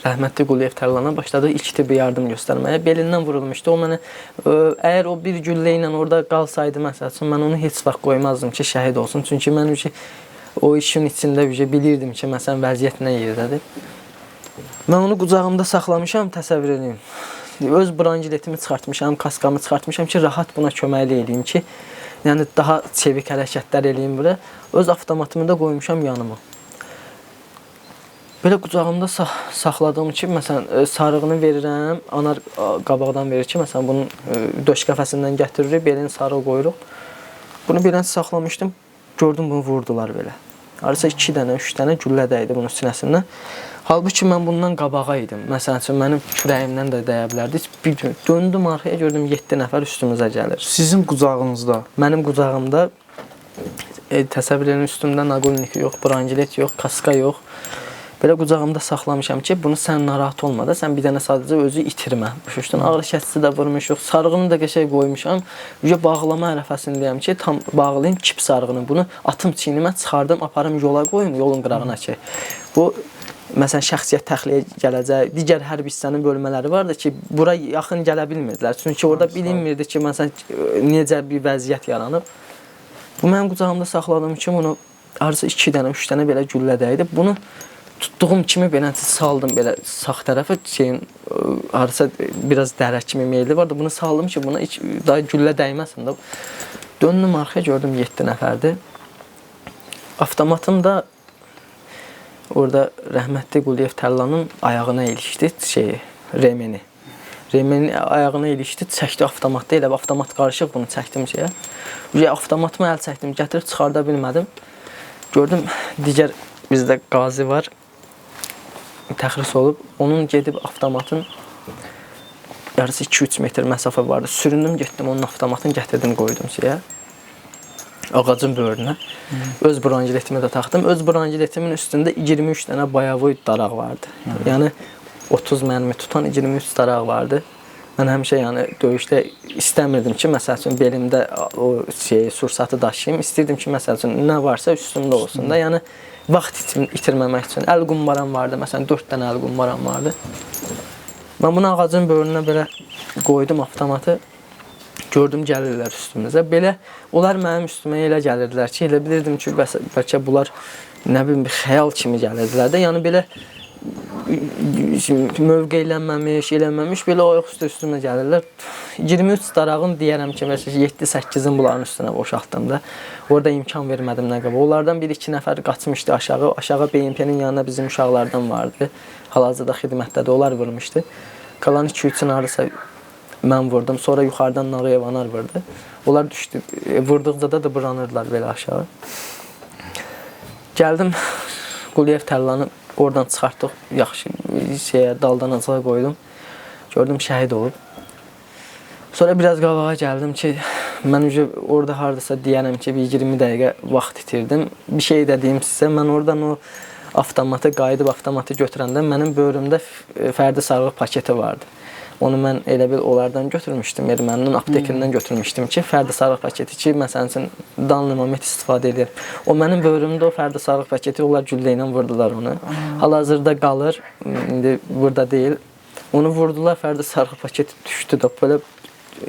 rəhmətli Quliyev Tərlana başladı ilk tibbi yardım göstərməyə. Belindən vurulmuşdu. O mənə əgər o bir güllə ilə orada qalsaydı məsələn, mən onu heç vaxt qoymazdım ki, şəhid olsun. Çünki mən o işin içində bilirdim ki, məsələn vəziyyət nə yerdədir. Mən onu qucağımda saxlamışam, təsəvvür edin. Öz brangiletimi çıxartmışam, kaskamı çıxartmışam ki, rahat buna köməkli eləyim ki, yəni daha çevik hərəkətlər eləyim bura. Öz avtomatımı da qoymuşam yanıma. Belə qucağımda saxladığım ki, məsələn, sarığını verirəm, Anar qabaqdan verir ki, məsələn, bunun döş qəfəsindən gətiririk, belini sarıq qoyuruq. Bunu belən saxlamışdım, gördüm bunu vurdular belə. Arası 2 dənə, 3 dənə güllə dəydi bunun sinəsindən. Halbuki mən bundan qabağa idim. Məsələn üçün, mənim kürəyimdən də dəyə bilərdi. Döndüm arxaya, gördüm 7 nəfər üstümüzə gəlir. Sizin qucağınızda? Mənim qucağımda təsəvvürlərin üstümdə naqolnik yox, brangilet yox, kaska yox. Belə qucağımda saxlamışam ki, bunu sən narahat olma da, sən bir dənə sadəcə özü itirmə. Başuşdun, ağrı kəsici də vurmuşuq, sarığını da qəşəng qoymuşam. Bağlama ərəfəsindəyəm ki, tam bağlayayım kip sarığını. Bunu atım çiynimə, çıxardım, aparım yola qoyum, yolun qırağına ki. Bu, məsələn, şəxsiyyət təxliyə gələcək, digər hərbi hissənin bölmələri vardı ki, bura yaxın gələ bilmirdilər. Çünki orada bilinmirdi ki, məsələn, necə bir vəziyyət yaranıb. Bu, mənim qucağımda saxladığım ki, bunu arası 2 dənə, 3 dənə belə güllə dəydi. Bunu tutduğum kimi belə saldım belə sağ tərəfə harasa biraz dərə kimi meyli vardı. Bunu saldım ki, buna heç daha güllə dəyməsin də. Döndüm arxaya, gördüm 7 nəfərdir. Avtomatım da orada rəhmətli Quliyev Tərlanın ayağına ilişdi, remeni. Remeni ayağına ilişdi, çəkdi avtomatda, elə avtomat qarışıq bunu çəkdim şeyə. Avtomatımı əl çəkdim, gətirib çıxarda bilmədim. Gördüm, digər bizdə qazi var, təxris olub, onun gedib avtomatın yarısı 2-3 metr məsafə vardı. Süründüm, getdim, onun avtomatını gətirdim, qoydum şeyə, ağacın böyrünə. Öz brangiletimi də taxdım. Öz brangiletimin üstündə 23 dənə bayavoy daraq vardı. Yəni 30 mərmi tutan 23 daraq vardı. Mən həmişə yəni döyüşdə istəmirdim ki, məsəl üçün belimdə o sursatı daşıyım. İstirdim ki, məsəl üçün nə varsa üstümdə olsun da. Yəni vaxt itirməmək üçün. Əl qumbaram vardı. Məsələn 4 dənə əl qumbaram vardı. Mən bunu ağacın böyrünə belə qoydum avtomatı. Gördüm gəlirlər üstümüzə. Belə onlar mənim üstümə elə gəlirdilər ki, elə bilirdim ki, bəlkə bunlar nə bilim bir xəyal kimi gəlirdilər də. Yəni belə mövqeylənməmiş, eləməmiş belə ayaq üstümə gəlirlər. 23 darağın deyərəm ki, 7-8-in bunların üstünə boşaltdım da. Orada imkan vermədim nə qədər. Onlardan 1-2 nəfər qaçmışdı aşağı. Aşağı BMP-nin yanına bizim uşaqlardan vardı. Hal-hazırda xidmətdədir. Onlar vurmuşdu. Qalan 2-3-ün arası mən vurdum. Sonra yuxarıdan Nağıyevanar vurdu. Onlar düşdü. Vurduqca da buranırdılar belə aşağı. Gəldim. Quliyev tərlanı oradan çıxartdıq. Yaxşı daldan aşağı qoydum. Gördüm şəhid olub. Sonra biraz qabağa gəldim ki, mən orada hardasa deyərəm ki, bir 20 dəqiqə vaxt itirdim. Bir şey də deyim sizə, mən oradan o avtomatı qayıdıb avtomatı götürəndə mənim böhrümdə fərdi sarğı paketi vardı. Onu mən elə bil onlardan götürmüşdüm, erməninin aptekindən götürmüşdüm ki, fərdi sarğı paketi ki, məsələn üçün danlı moment istifadə edir. O mənim böhrümdə o fərdi sarğı paketi, onlar güllə ilə vurdular onu. Hal-hazırda qalır, indi burada deyil. Onu vurdular, fərdi sarğı paketi düşdü də belə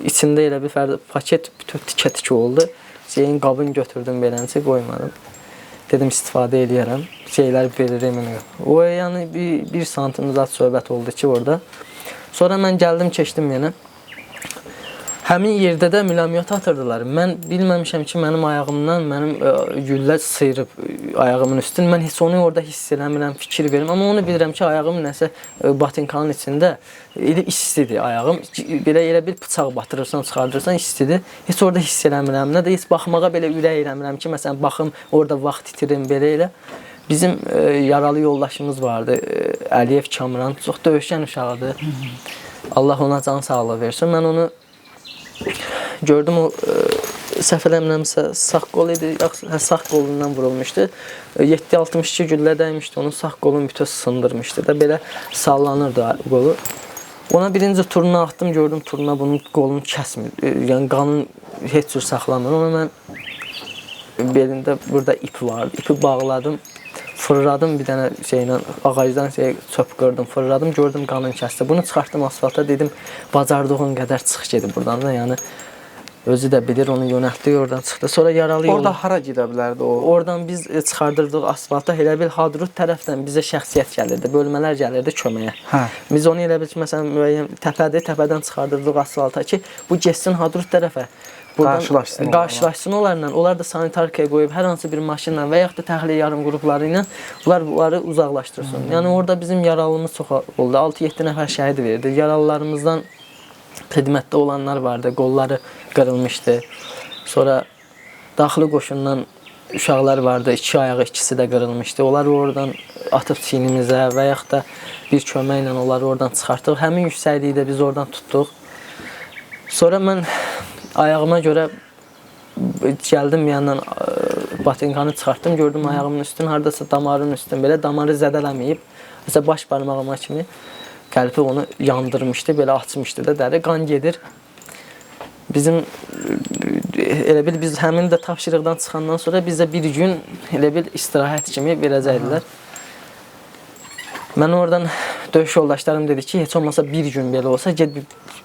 içində elə bir fərdi paket bütün tikə-tikə oldu. Şeyin qabını götürdüm beləncə qoymadım. Dedim istifadə eləyərəm. Şeylər veririm. O yəni bir santim zat söhbət oldu ki orada. Sonra mən gəldim, keçdim yenə. Həmin yerdə də müləmiyyat atırdılar. Mən bilməmişəm ki, mənim ayağımdan güllə sıyırıb ayağımın üstün. Mən heç onu orada hiss eləmirəm, fikir verim. Amma onu bilirəm ki, ayağım nəsə batinkanın içində elə istidir ayağım. Elə bir bıçaq batırırsan, çıxardırsan istidir. Heç orada hiss eləmirəm. Nə də heç baxmağa belə ürək eləmirəm ki, məsələn, baxım orada vaxt itirim belə elə. Bizim yaralı yoldaşımız vardı, Əliyev Kamran. Çox döyüşkən uşağıdır. Allah ona can sağlığı versin. Mən onu gördüm, o səhv eləmirəmsə sağ qol idi, sağ qolundan vurulmuşdu. 7.62 güllə dəymişdi, onun sağ qolunu bütöv sındırmışdı da, belə sallanırdı qolu. Ona birinci turuna atdım, gördüm turuna bunun qolunu kəsmir, yəni qanın heç cür saxlamır. Ona mən belində burada ip vardı, ipi bağladım. Fırladım bir dənə şeylə, ağacdan çöp qırdım, fırladım, gördüm qanın kəsdi. Bunu çıxartdım asfalta, dedim, bacardığın qədər çıx gedib buradan da, yəni özü də bilir, onu yönəltdik, oradan çıxdı. Sonra yaralı yolu... Orada hara gedə bilərdi o? Oradan biz çıxardırdıq asfalta, elə bil Hadrut tərəfdən bizə şəxsiyyət gəlirdi, bölmələr gəlirdi köməyə. Biz onu elə bil ki, məsələn, müəyyən təpədir, təpədən çıxardırdıq asfalta ki, bu getsin Hadrut tərəfə. Qarşılaşsın onlarla. Onlar da sanitarkaya qoyub hər hansı bir maşınla və yaxud da təxliyə yarım qrupları ilə bunları uzaqlaşdırsın. Yəni orada bizim yaralımız çox oldu. 6-7 nəfər şəhid verdi. Yaralılarımızdan xidmətdə olanlar vardı. Qolları qırılmışdı. Sonra daxili qoşundan uşaqlar vardı. 2 ayağı ikisi də qırılmışdı. Onları oradan atıb çiynimizə və yaxud da bir köməklə onları oradan çıxartdıq. Həmin yüksəkliyi də biz oradan tutduq. Sonra mən ayağıma görə gəldim, yandan batinkanı çıxartdım, gördüm ayağımın üstün, haradasa damarın üstün, belə damarı zədələməyib. Mesela baş barmağıma kimi qəlbi onu yandırmışdı, belə açmışdı da dəri, qan gedir. Bizim elə bil biz həmin də tapşırıqdan çıxandan sonra bizə bir gün elə bil istirahət kimi verəcəkdilər. Mən oradan döyüş yoldaşlarım dedi ki, heç olmasa bir gün belə olsa, get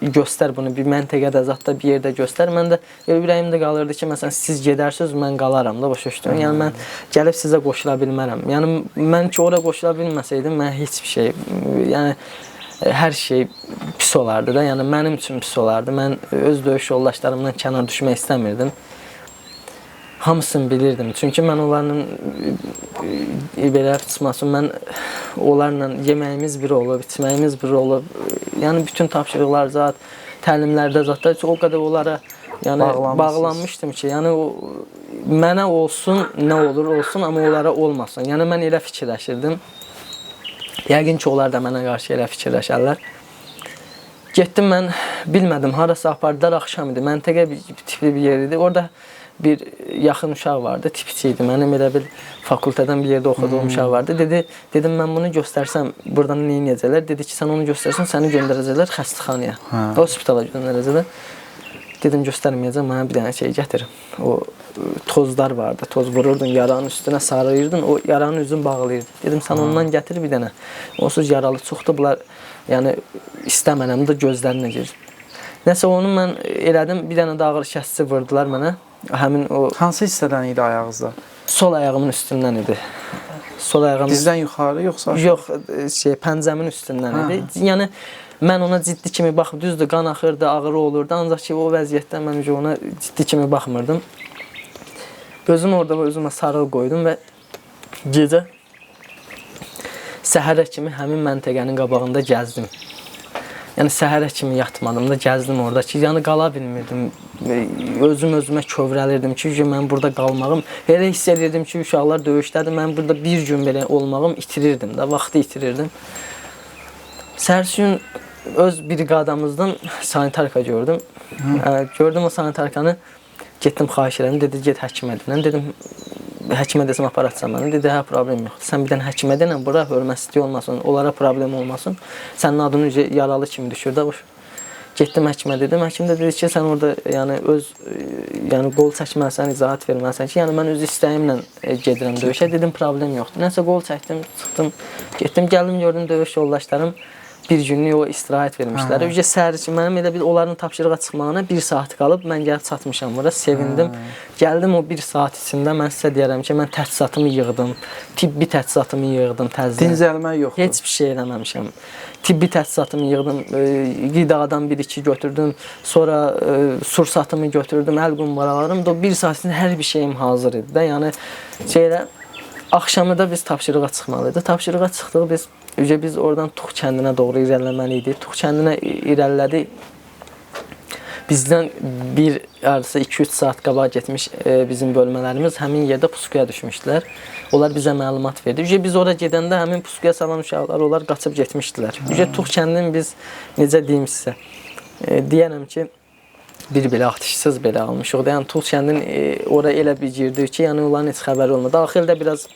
göstər bunu, bir məntəqədə, zətdə bir yerdə göstər. Mən də ürəyimdə qalırdı ki, məsələn, siz gedərsiniz, mən qalaram da, başa düşdüm. Yəni, mən gəlib sizə qoşula bilmərəm. Yəni, mən ki, ora qoşula bilməsəydim, mən heç bir şey, yəni, hər şey pis olardı da, yəni, mənim üçün pis olardı. Mən öz döyüş yoldaşlarımdan kənar düşmək istəmirdim. Hamısını bilirdim. Çünki mən onlarla belə çıxmasın, mən onlarla yeməyimiz bir olub, içməyimiz bir olub. Yəni bütün tapşırıqlar zat, təlimlərdə zatda o qədər onlara bağlanmışdım ki, yəni mənə olsun, nə olur olsun, amma onlara olmasın. Yəni mən elə fikirləşirdim. Yəqin ki, onlar da mənə qarşı elə fikirləşərlər. Getdim, mən bilmədim, harası apardılar, axşam idi. Məntəqə tipli bir yer idi. Orada bir yaxın uşaq vardı, tipçi idi. Mənim elə bir fakültədən bir yerdə oxuduğum uşaq vardı. Dedim mən bunu göstərsəm buradan nə edəcəklər? Dedi ki, sən onu göstərsən, səni göndərəcəklər xəstəxanaya. Hospitala göndərəcəklər. Dedim göstərməyəcəm, mənə bir dənə şey gətir. O tozlar vardı. Toz vururdun, yaranın üstünə sarıyırdın, o yaranın üzünü bağlayırdın. Dedim sən ondan gətir bir dənə. Onsuz yaralı çoxdur bunlar. Yəni istəmərəm də gözlərinə girir. Nəsə onu mən elədim. Bir dənə də ağır kəsici vurdular mənə. Həmin o Hansı hissədən idi ayağınızda? sol ayağımın üstündən idi. Sol ayağım Dizdən yuxarı yoxsa aşağı? yox, pəncəmin üstündən idi. Yəni mən ona ciddi kimi baxıb düzdür, qan axırdı, ağrı olurdu, ancaq ki o vəziyyətdə mən ona ciddi kimi baxmırdım. Özüm orada özümə sarğı qoydum və gecə səhərə kimi həmin məntəqənin qabağında gəzdim. Yəni səhərə kimi yatmadım da gəzdim orada ki, yəni qala bilmirdim. Özümə kövrəlirdim ki, mən burada qalmağım. Elə hiss edirdim ki, uşaqlar döyüşdədir. Mən burada bir gün belə olmağım itirirdim də, vaxtı itirirdim. Səhərsi gün öz briqadamızdan sanitarka gördüm. Gördüm o sanitarkanı, getdim xahiş elədim. Dedi, get həkimə denən. Dedim, həkimə desəm aparatsan məni. Dedi, hə, problem yoxdur. Sən bir dənə həkimə denən, bura hörmətli olmasın, onlara problem olmasın. Sənin adın yaralı kimi düşür də. Getdim həkimə dedim. Həkim də dedi ki, sən orada yəni qol çəkməlisən, izahat verməlisən ki, yəni mən öz istəyimlə gedirəm döyüşə. Dedim, problem yoxdur. Nəsə qol çəkdim, çıxdım, getdim, gəldim, gördüm döyüş yoldaşlarım bir günlük o istirahət vermişlər. Ücə səhər üçün mənim elə bir onların tapşırığa çıxmağına 1 saat qalıb, mən gəlib çatmışam bura, sevindim. Gəldim o 1 saat içində mən sizə deyərəm ki, mən təchizatımı yığdım, tibbi təchizatımı yığdım təzədən. Dincəlmək yoxdur. Heç bir şey eləməmişəm. Tibbi təchizatımı yığdım, qidadan 1-2 götürdüm, sonra sursatımı götürdüm, əl qumbaralarım da 1 saat içində hər bir şeyim hazır idi də. Yəni axşamı da biz tapşırığa çıxmalıydı. Tapşırığa çıxdıq biz oradan Tux kəndinə doğru irəliləməli idik. Tux kəndinə irəlilədik. Bizdən bir arası 2-3 saat qabağa getmiş bizim bölmələrimiz həmin yerdə pusuya düşmüşdülər. Onlar bizə məlumat verdi. Biz ora gedəndə həmin pusuya salan uşaqlar onlar qaçıb getmişdilər. Tux kəndini biz necə deyim sizə? Deyərəm ki, bir belə atışsız belə almışıq. Yəni Tux kəndin ora elə bir girdi ki, yəni onların heç xəbəri olmadı. Daxildə biraz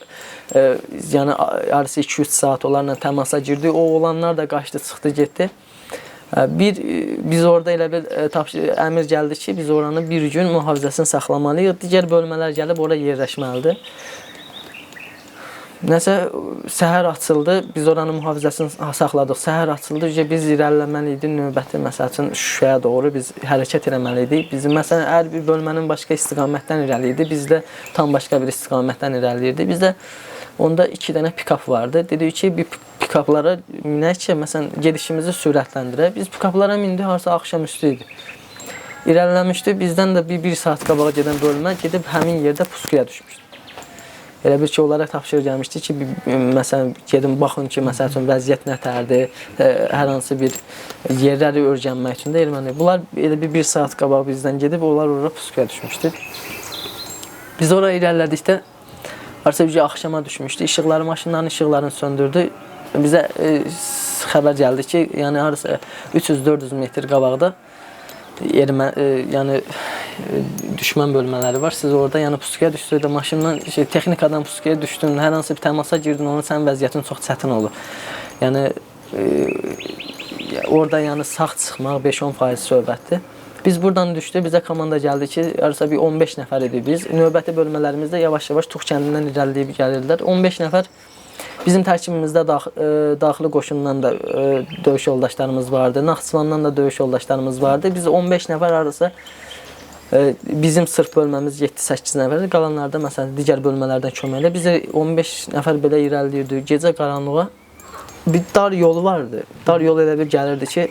yəni arası 2-3 saat onlarla təmasa girdi. O olanlar da qaçdı, çıxdı, getdi. Biz orada elə bir əmr gəldi ki, biz oranı bir gün mühafizəsini saxlamalıyıq. Digər bölmələr gəlib ora yerləşməlidir. Nəsə səhər açıldı, biz oranın mühafizəsini saxladıq. Səhər açıldı, biz irəliləməli idik növbəti məsəl üçün Şuşaya doğru biz hərəkət etməli idik. Bizim məsələn hər bir bölmənin başqa istiqamətdən irəli idi. Biz də tam başqa bir istiqamətdən irəliləyirdik. Bizdə onda 2 dənə pikap vardı. Dedik ki, bir pikaplara minək ki, məsələn gedişimizi sürətləndirək. Biz pikaplara mindik, harasa axşamüstü idi. İrəliləmişdi. Bizdən də bir saat qabağa gedən bölmə gedib həmin yerdə pusuya düşmüşdü. Elə bir ki, onlara tapşırıq gəlmişdi ki, məsələn, gedin, baxın ki, məsəl üçün, vəziyyət nətərdir, hər hansı bir yerləri öyrənmək üçün də erməni. Bunlar elə bir saat qabaq bizdən gedib, onlar oraya pusuya düşmüşdü. Biz oraya irəlilədikdə, arsa bir axşama düşmüşdü, maşınların işıqlarını söndürdü. Bizə xəbər gəldi ki, yəni arsa 300-400 metr qabaqda yəni düşmən bölmələri var. Siz orada yəni pusuya düşdüydə maşından, texnikadan pusuya düşdün, hər hansı bir təmasa girdin, onun sənin vəziyyətin çox çətin olur. Yəni orada yəni sağ çıxmaq 5-10% söhbətdir. Biz buradan düşdük, bizə komanda gəldi ki, arasa bir 15 nəfər idi biz. Növbəti bölmələrimizdə yavaş-yavaş Tux kəndindən irəliləyib gəlirdilər. 15 nəfər bizim tərkibimizdə daxili qoşundan da döyüş yoldaşlarımız vardı, Naxçıvandan da döyüş yoldaşlarımız vardı. Biz 15 nəfər arası bizim sırf bölməmiz 7-8 nəfərdir. Qalanlarda məsələn digər bölmələrdən köməklə biz 15 nəfər belə irəliləyirdik. Gecə qaranlığa bir dar yolu vardı. Dar yol elə bir gəlirdi ki,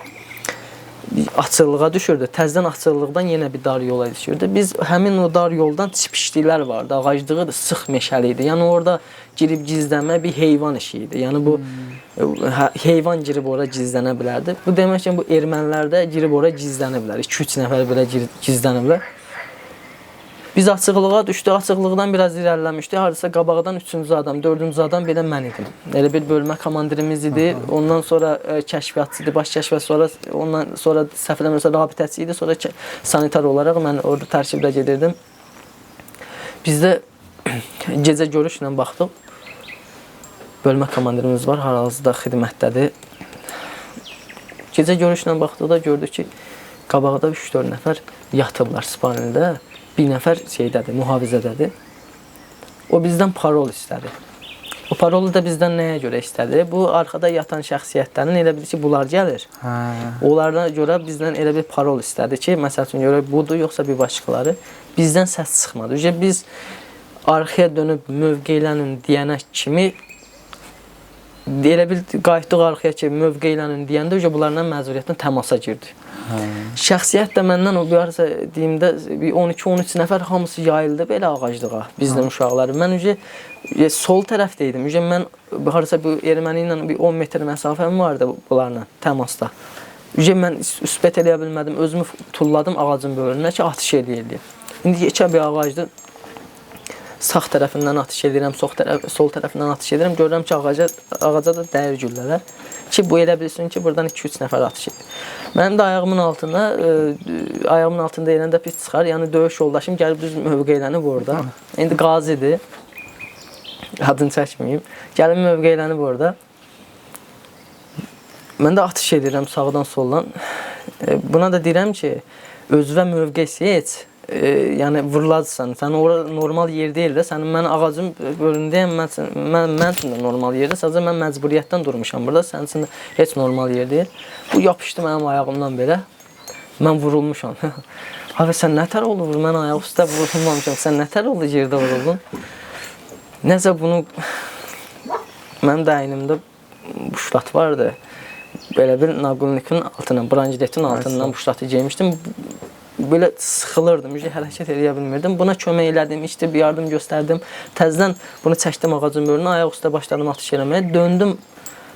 açıqlığa düşürdü. Təzədən açıqlıqdan yenə bir dar yola düşürdü. Biz həmin o dar yoldan çipişliklər vardı. Ağaclığı da sıx meşəli idi. Yəni orada girib gizlənmə bir heyvan işi idi. Yəni bu heyvan girib ora gizlənə bilərdi. Bu demək ki, bu ermənilər də girib ora gizlənə bilər. 2-3 nəfər belə gizləniblər. Biz açıqlığa düşdük, açıqlıqdan biraz irəliləmişdik. Hardasa qabaqdan 3-cü adam, 4-cü adam belə mən idim. Elə bir bölmə komandirimiz idi. Ondan sonra kəşfiyyatçı idi, baş kəşfiyyat, ondan sonra səhv eləmirəmsə rabitəçi idi. Sonra sanitar olaraq mən orada tərkibdə gedirdim. Bizdə gecə görüşlə baxdıq. Bölmə komandirimiz var, hal-hazırda xidmətdədir. Gecə görüşlə baxdıqda gördük ki, qabaqda 3-4 nəfər yatıblar spanildə, bir nəfər şeydədir, mühafizədədir. O bizdən parol istədi. O parolu da bizdən nəyə görə istədi? Bu, arxada yatan şəxsiyyətlərin elə bilir ki, bunlar gəlir. Onlardan görə bizdən elə bir parol istədi ki, məsəl üçün görə budur, yoxsa bir başqaları. Bizdən səs çıxmadı. Biz arxaya dönüb mövqeylənin deyənə kimi elə bil qayıtdıq arxaya ki, mövqeylənin deyəndə bunlarla məcburiyyətlə təmasa girdi. Şəxsiyyət də məndən o bir arası deyimdə 12-13 nəfər hamısı yayıldı belə ağaclığa bizdən uşaqları. Mən sol tərəfdə idim. Mən harasa bu erməni ilə bir 10 metr məsafəm vardı bunlarla təmasda. Mən üsbət eləyə bilmədim. Özümü tulladım ağacın böyrünə ki, atış eləyirdim. İndi yekə bir ağacdır. Sağ tərəfindən atış edirəm, sol tərəfindən atış edirəm. Görürəm ki, ağaca da dəyir güllələr. Ki, bu elə bilsin ki, buradan 2-3 nəfər atış edir. Mənim də ayağımın altında eləndə pis çıxar. Yəni, döyüş yoldaşım gəlib düz mövqeylənib orada. İndi qazidir. Adını çəkməyim. Gəlib mövqeylənib orada. Mən də atış edirəm sağdan soldan. Buna da deyirəm ki, özünə mövqe seç. Yəni vurulacaqsan. Sən ora normal yer deyil də, sənin mən ağacın bölündəyəm, mən üçün də normal yerdə, sadəcə mən məcburiyyətdən durmuşam burada, sənin üçün də heç normal yer deyil. Bu yapışdı mənim ayağımdan belə, mən vurulmuşam. Abi sən nətər oldu vur, mən ayaq üstə vurulmamışam, sən nətər oldu yerdə vuruldun? Nəsə bunu, mənim də əynimdə buşlat vardı, belə bir naqulnikin altından, branjiletin altından buşlatı geymişdim. Belə sıxılırdım, hərəkət edə bilmirdim. Buna kömək elədim, işte bir yardım göstərdim. Təzədən bunu çəkdim ağacın böyrünə, ayaq üstə başladım atış eləməyə. Döndüm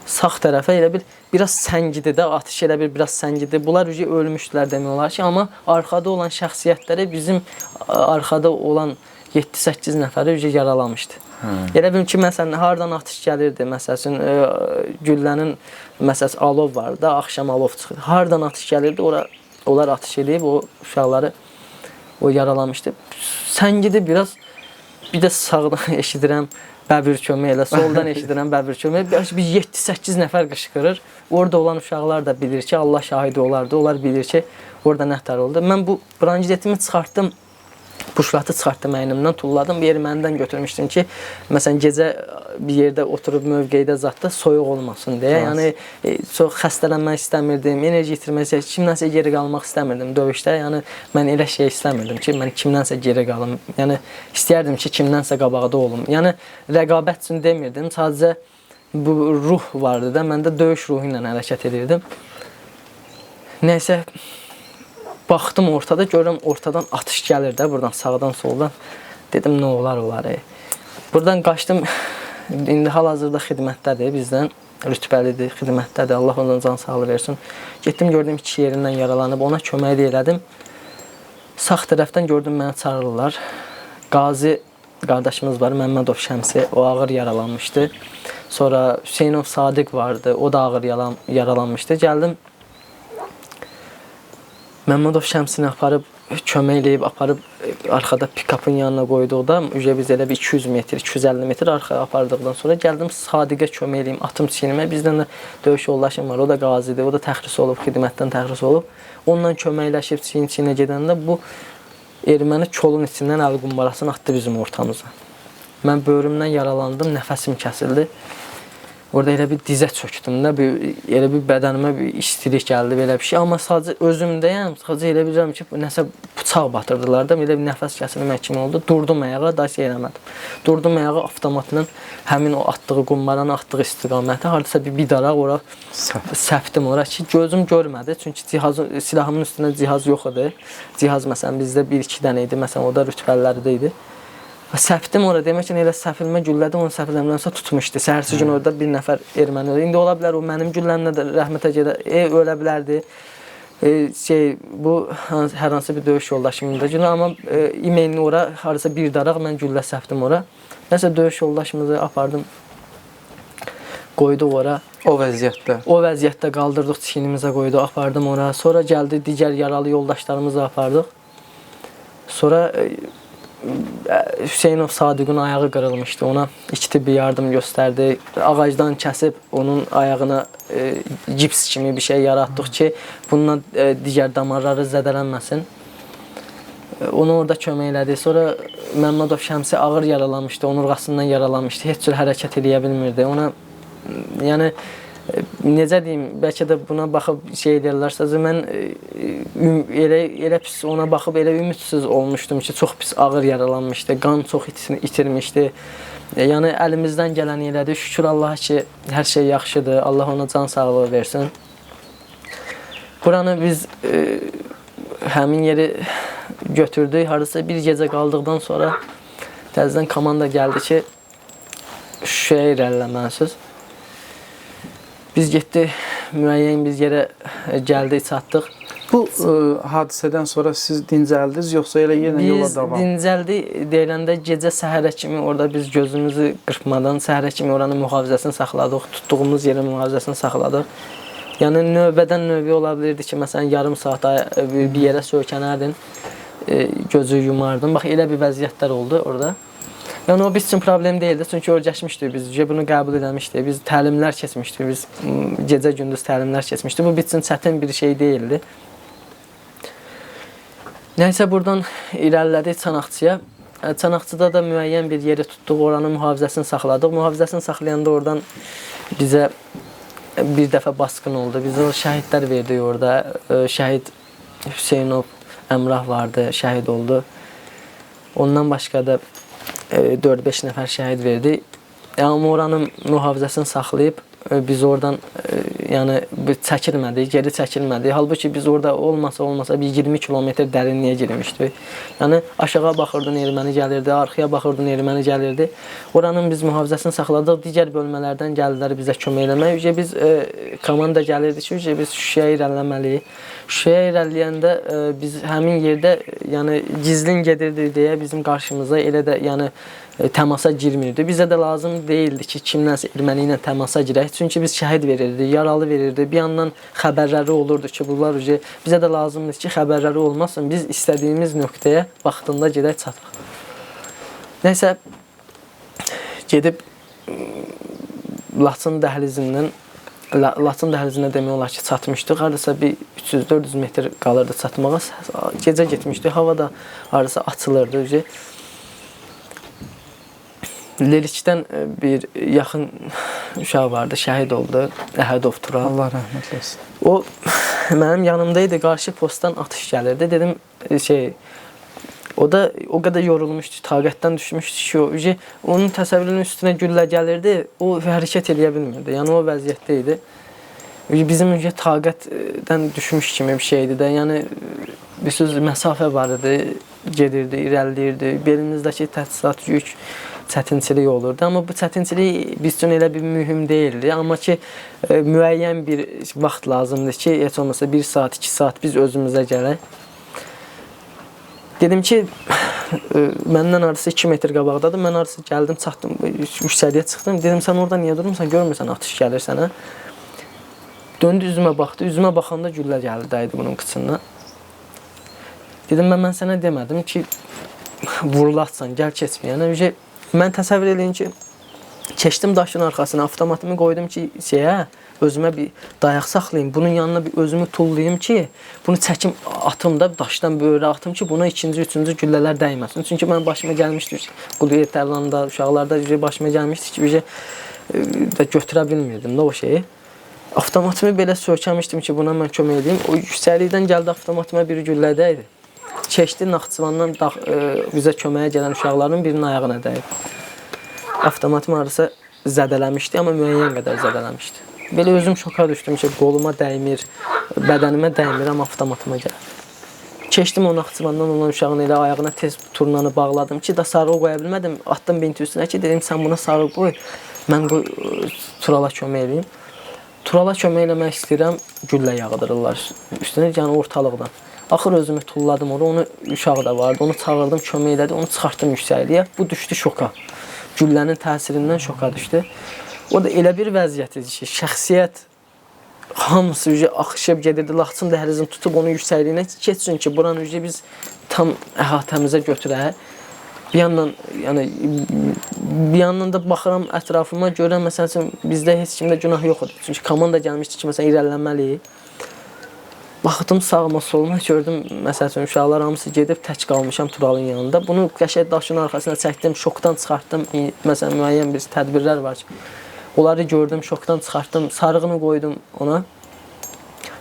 sağ tərəfə, elə bir biraz səngidi də, atış elə bir biraz səngidi. Bunlar ölmüşdülər demək olar ki, amma arxada olan şəxsiyyətləri bizim arxada olan 7-8 nəfəri yaralamışdı. Elə bilim ki, məsələn, hardan atış gəlirdi, məsələn, güllənin alov vardı, axşam alov çıxırdı. Hardan atış gəlirdi, onlar atış edib, o uşaqları yaralamışdı. Səngidir biraz, bir də sağdan eşidirəm bəbir kömək elə, soldan eşidirəm bəbir kömək. Bir 7-8 nəfər qışqırır. Orada olan uşaqlar da bilir ki, Allah şahidi olardı. Onlar bilir ki, orada nətər oldu. Mən bu branjiletimi çıxartdım, buşlatı çıxartdım əynimdən, tulladım. Bir ermənidən götürmüşdüm ki, məsələn, gecə bir yerdə oturub mövqeydə zatda soyuq olmasın deyə. Yəni, çox xəstələnmək istəmirdim, enerji itirmək, kimdənsə geri qalmaq istəmirdim dövüşdə. Yəni, mən elə şey istəmirdim ki, mən kimdənsə geri qalım. Yəni, istəyərdim ki, kimdənsə qabaqda olum. Yəni, rəqabət üçün demirdim, sadəcə bu ruh vardı da, mən də döyüş ruhu ilə hərəkət edirdim. Nəysə, baxdım ortada, görürəm ortadan atış gəlir də, buradan sağdan soldan. Dedim, nə olar. Buradan qaçdım, indi hal-hazırda xidmətdədir bizdən, rütbəlidir, xidmətdədir, Allah ondan can sağlığı versin. Getdim, gördüm 2 yerindən yaralanıb, ona kömək elədim. Sağ tərəfdən gördüm, məni çağırırlar. Qazi qardaşımız var, Məmmədov Şəmsi, o ağır yaralanmışdı. Sonra Hüseynov Sadiq vardı, o da ağır yaralanmışdı. Gəldim, Məmmədov Şəmsini aparıb, kömək eləyib, aparıb arxada pikapın yanına qoyduqda, biz elə bir 200 metr, 250 metr arxaya apardıqdan sonra gəldim Sadiqə kömək eləyim, atım çiynimə. Bizdən də döyüş yoldaşım var, o da qazidir, o da təxris olub, xidmətdən təxris olub. Onunla köməkləşib çiyin-çiyinə gedəndə bu erməni kolun içindən əl qumbarasını atdı bizim ortamıza. Mən böyrümdən yaralandım, nəfəsim kəsildi. Orada elə bir dizə çöktüm də, elə bir bədənimə bir istilik gəldi, belə bir şey. Amma sadəcə özümdəyəm, sadəcə elə bilirəm ki, nəsə bıçaq batırdılar da, elə bir nəfəs kəsilmək kimi oldu. Durdum ayağa, da şey eləmədim. Durdum ayağa, avtomatla həmin o atdığı qumbaranı, atdığı istiqamətə, haradasa bir daraq ora səpdim ora ki, gözüm görmədi. Çünki silahımın üstündə cihaz yox idi. Cihaz məsələn bizdə 1-2 dənə idi, məsələn o da rütbəlilərdə idi. Səpdim orada, demək ki, elə səpilmə güllədi, onu səpilməmdənsə tutmuşdu. Səhərsi gün orada bir nəfər erməni oldu. İndi ola bilər, o mənim gülləmlə də rəhmətə gedə, ölə bilərdi. Bu hər hansı bir döyüş yoldaşımın da güllə, amma imeylini ora, harasa bir daraq mən güllə səpdim ora. Nəsə döyüş yoldaşımızı apardım, qoyduq ora. O vəziyyətdə? O vəziyyətdə qaldırdıq, çiynimizə qoyduq, apardım ora. Sonra gəldi, digər yaralı yoldaşlarımızı apardıq. Sonra Hüseynov Sadiqin ayağı qırılmışdı. Ona ilk tibbi yardım göstərdi. Ağacdan kəsib onun ayağına cips kimi bir şey yaratdıq ki, bundan digər damarları zədələnməsin. Onu orada kömək elədi. Sonra Məmmədov Şəmsi ağır yaralanmışdı, onurğasından yaralanmışdı. Heç cür hərəkət edə bilmirdi. Ona yəni necə deyim, bəlkə də buna baxıb şey edirlərsə, mən elə pis ona baxıb elə ümidsiz olmuşdum ki, çox pis ağır yaralanmışdı, qan çox itirmişdi. Yəni əlimizdən gələni elədi. Şükür Allaha ki, hər şey yaxşıdır. Allah ona can sağlığı versin. Buranı biz həmin yeri götürdük. Hardasa bir gecə qaldıqdan sonra təzədən komanda gəldi ki, Şuşaya irəliləməlisiniz. Biz getdik, müəyyən bir yerə gəldik, çatdıq. Bu hadisədən sonra siz dincəldiniz, yoxsa elə yenə yola davam? Biz dincəldik, deyiləndə gecə səhərə kimi orada biz gözümüzü qırpmadan səhərə kimi oranın mühafizəsini saxladıq, tutduğumuz yerin mühafizəsini saxladıq. Yəni növbədən növbə ola bilirdi ki, məsələn yarım saata bir yerə söykənərdin, gözü yumardın. Bax elə bir vəziyyətlər oldu orada. Yəni o biz üçün problem deyildi, çünki öyrəşmişdik biz, bunu qəbul eləmişdik, biz təlimlər keçmişdik, biz gecə-gündüz təlimlər keçmişdik. Bu bizim üçün çətin bir şey deyildi. Nəysə buradan irəlilədik Çanaqçıya. Çanaqçıda da müəyyən bir yeri tutduq, oranın mühafizəsini saxladıq. Mühafizəsini saxlayanda oradan bizə bir dəfə basqın oldu. Biz o şəhidlər verdik orada. Şəhid Hüseynov Əmrah vardı, şəhid oldu. Ondan başqa da 4-5 nəfər şəhid verdi. Amma oranın mühafizəsini saxlayıb biz oradan yəni çəkilmədik, geri çəkilmədik. Halbuki biz orada olmasa bir 20 kilometr dərinliyə girmişdik. Yəni aşağı baxırdın erməni gəlirdi, arxaya baxırdın erməni gəlirdi. Oranın biz mühafizəsini saxladıq. Digər bölmələrdən gəldilər bizə kömək eləmək. Biz komanda gəlirdi ki, biz Şuşaya irəliləməliyik. Şuşaya irəliləyəndə biz həmin yerdə yəni gizlin gedirdik deyə bizim qarşımıza elə də yəni təmasa girmirdi. Bizə də lazım deyildi ki, kimlənsə erməni ilə təmasa girək. Çünki biz şəhid verirdik, yaralı verirdik. Bir yandan xəbərləri olurdu ki, bunlar bizə də lazımdır ki, xəbərləri olmasın. Biz istədiyimiz nöqtəyə vaxtında gedək çataq. Nəysə, gedib Laçın dəhlizinə demək olar ki, çatmışdıq. Hardasa bir 300-400 metr qalırdı çatmağa. Gecə getmişdik, hava da hardasa açılırdı. Lerikdən bir yaxın uşaq vardı, şəhid oldu, Əhədov Tural. Allah rəhmət eləsin. O mənim yanımdaydı, qarşı postdan atış gəlirdi. Dedim, o da o qədər yorulmuşdu, taqətdən düşmüşdü ki, onun təsəvvürünün üstünə güllə gəlirdi, o hərəkət eləyə bilmirdi. Yəni o vəziyyətdə idi. Bizim taqətdən düşmüş kimi bir şeydi də. Yəni bir söz məsafə var idi, gedirdi, irəliləyirdi. Belimizdəki təchizat yük çətinçilik olurdu. Amma bu çətinçilik biz üçün elə bir mühüm deyildi. Amma ki, müəyyən bir vaxt lazımdır ki, heç olmasa 1 saat, 2 saat biz özümüzə gələk. Dedim ki, məndən arası 2 metr qabaqdadır. Mən arası gəldim, çatdım, yüksəliyə çıxdım. Dedim, sən orada niyə durmursan, görmürsən atış gəlir sənə. Döndü, üzümə baxdı. Üzümə baxanda güllə gəldi, dəydi bunun qıçından. Dedim, mən sənə demədim ki, vurulatsan, gəl keçməyən. Mən təsəvvür edin ki, keçdim daşın arxasına, avtomatımı qoydum ki, özümə bir dayaq saxlayayım, bunun yanına bir özümü tullayayım ki, bunu çəkim atım da daşdan böyrə atım ki, buna ikinci, üçüncü güllələr dəyməsin. Çünki mən başıma gəlmişdi, Quluyev Tərlanında, uşaqlarda başıma gəlmişdi ki, götürə bilmirdim də o şeyi. Avtomatımı belə sökəmişdim ki, buna mən kömək edeyim. O yüksəklikdən gəldi, avtomatıma bir güllə dəydi. Keçdi, Naxçıvandan bizə köməyə gələn uşaqların birinin ayağına dəyib. Avtomatım arası zədələmişdi, amma müəyyən qədər zədələmişdi. Belə özüm şoka düşdüm ki, qoluma dəymir, bədənimə dəymir, amma avtomatıma gəlir. Keçdim o Naxçıvandan olan uşağın elə ayağına tez turnanı bağladım ki, da sarğı qoya bilmədim. Atdım binti üstünə ki, dedim, sən buna sarğı qoy, mən Turala kömək edeyim. Turala kömək eləmək istəyirəm, güllə yağdırırlar üstünə, yəni ortalıqdan. Axır özümü tulladım orada, onu uşağı da vardı, onu çağırdım, kömək elədi, onu çıxartdım yüksəkliyə. Bu düşdü şoka. Güllənin təsirindən şoka düşdü. O da elə bir vəziyyət idi ki, şəxsiyyət hamısı axışıb gedirdi, Laçın dəhlizini tutub onu yüksəkliyinə keçsin ki, buranı biz tam əhatəmizə götürək. bir yandan yəni bir yandan da baxıram ətrafıma görürəm məsəl üçün bizdə heç kimdə günah yox idi. Çünki komanda gəlmişdi ki, məsələn irəlilənməliyik. Baxdım sağıma soluma gördüm məsəl üçün uşaqlar hamısı gedib tək qalmışam Turalın yanında. Bunu qəşəng daşın arxasına çəkdim, şokdan çıxartdım. Məsələn müəyyən bir tədbirlər var ki, onları gördüm, şokdan çıxartdım, sarığını qoydum ona.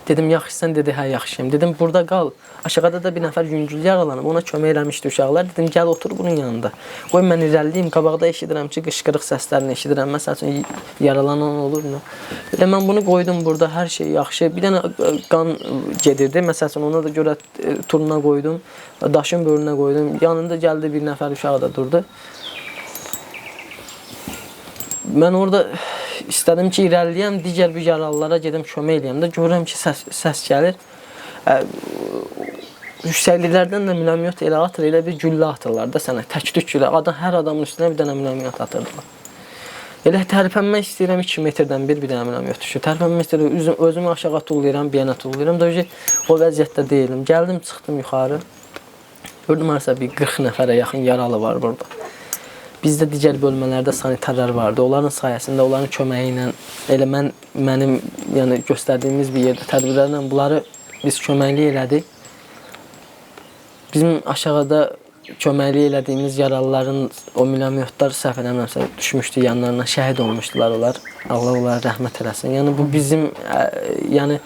Dedim yaxşısan, dedi hə yaxşıyam. Dedim burada qal. Aşağıda da bir nəfər yüngül yaralanıb, ona kömək eləmişdi uşaqlar. Dedim gəl otur bunun yanında. Qoy mən irəliləyim, qabaqda eşidirəm ki, qışqırıq səslərini eşidirəm. Məsəl üçün yaralanan olur mu? Elə mən bunu qoydum burada, hər şey yaxşı. Bir dənə qan gedirdi. Məsəl üçün ona da görə turuna qoydum, daşın böyrünə qoydum. Yanında gəldi bir nəfər uşaq da durdu. Mən orada istədim ki, irəliləyəm, digər bir yaralılara gedim kömək eləyəm də. Görürəm ki, səs gəlir. Yüksəkliklərdən də minomyot elə atır, elə bir güllə atırlar da sənə. Tək-tük güllə. Hər adamın üstünə bir dənə minomyot atırdılar. Elə tərpənmək istəyirəm 2 metrdən bir dənə minomyot düşür. Tərpənmək istəyirəm, özümü aşağı tullayıram, bir yana tullayıram. Da o vəziyyətdə deyiləm. Gəldim, çıxdım yuxarı. Gördüm, harasa bir 40 nəfərə yaxın yaralı var burada. Bizdə digər bölmələrdə sanitarlar vardı. Onların sayəsində, onların köməyi ilə elə mənim yəni göstərdiyimiz bir yerdə tədbirlərlə bunları biz köməklik elədik. Bizim aşağıda köməklik elədiyimiz yaralıların o minomyotlar səhv eləmirəmsə düşmüşdü yanlarına, şəhid olmuşdular onlar. Allah onlara rəhmət eləsin. Yəni bu bizim yəni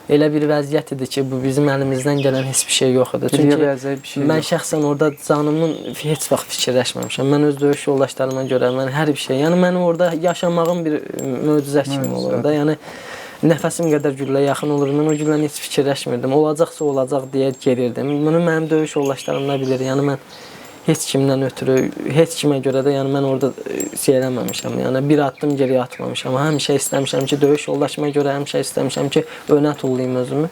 elə bir vəziyyət idi ki, bu bizim əlimizdən gələn heç bir şey yox idi. Çünki mən şəxsən orada canımın heç vaxt fikirləşməmişəm. Mən öz döyüş yoldaşlarıma görə mən hər bir şey, yəni mənim orada yaşamağım bir möcüzə kimi olur da. Yəni nəfəsim qədər güllə yaxın olur. Mən o gülləni heç fikirləşmirdim. Olacaqsa olacaq deyə gedirdim. Bunu mənim döyüş yoldaşlarım da bilir. Yəni mən heç kimdən ötürü, heç kimə görə də yəni mən orada şey eləməmişəm. Yəni bir addım geriyə atmamışam. Həmişə istəmişəm ki, döyüş yoldaşıma görə həmişə istəmişəm ki, önə tullayım özümü.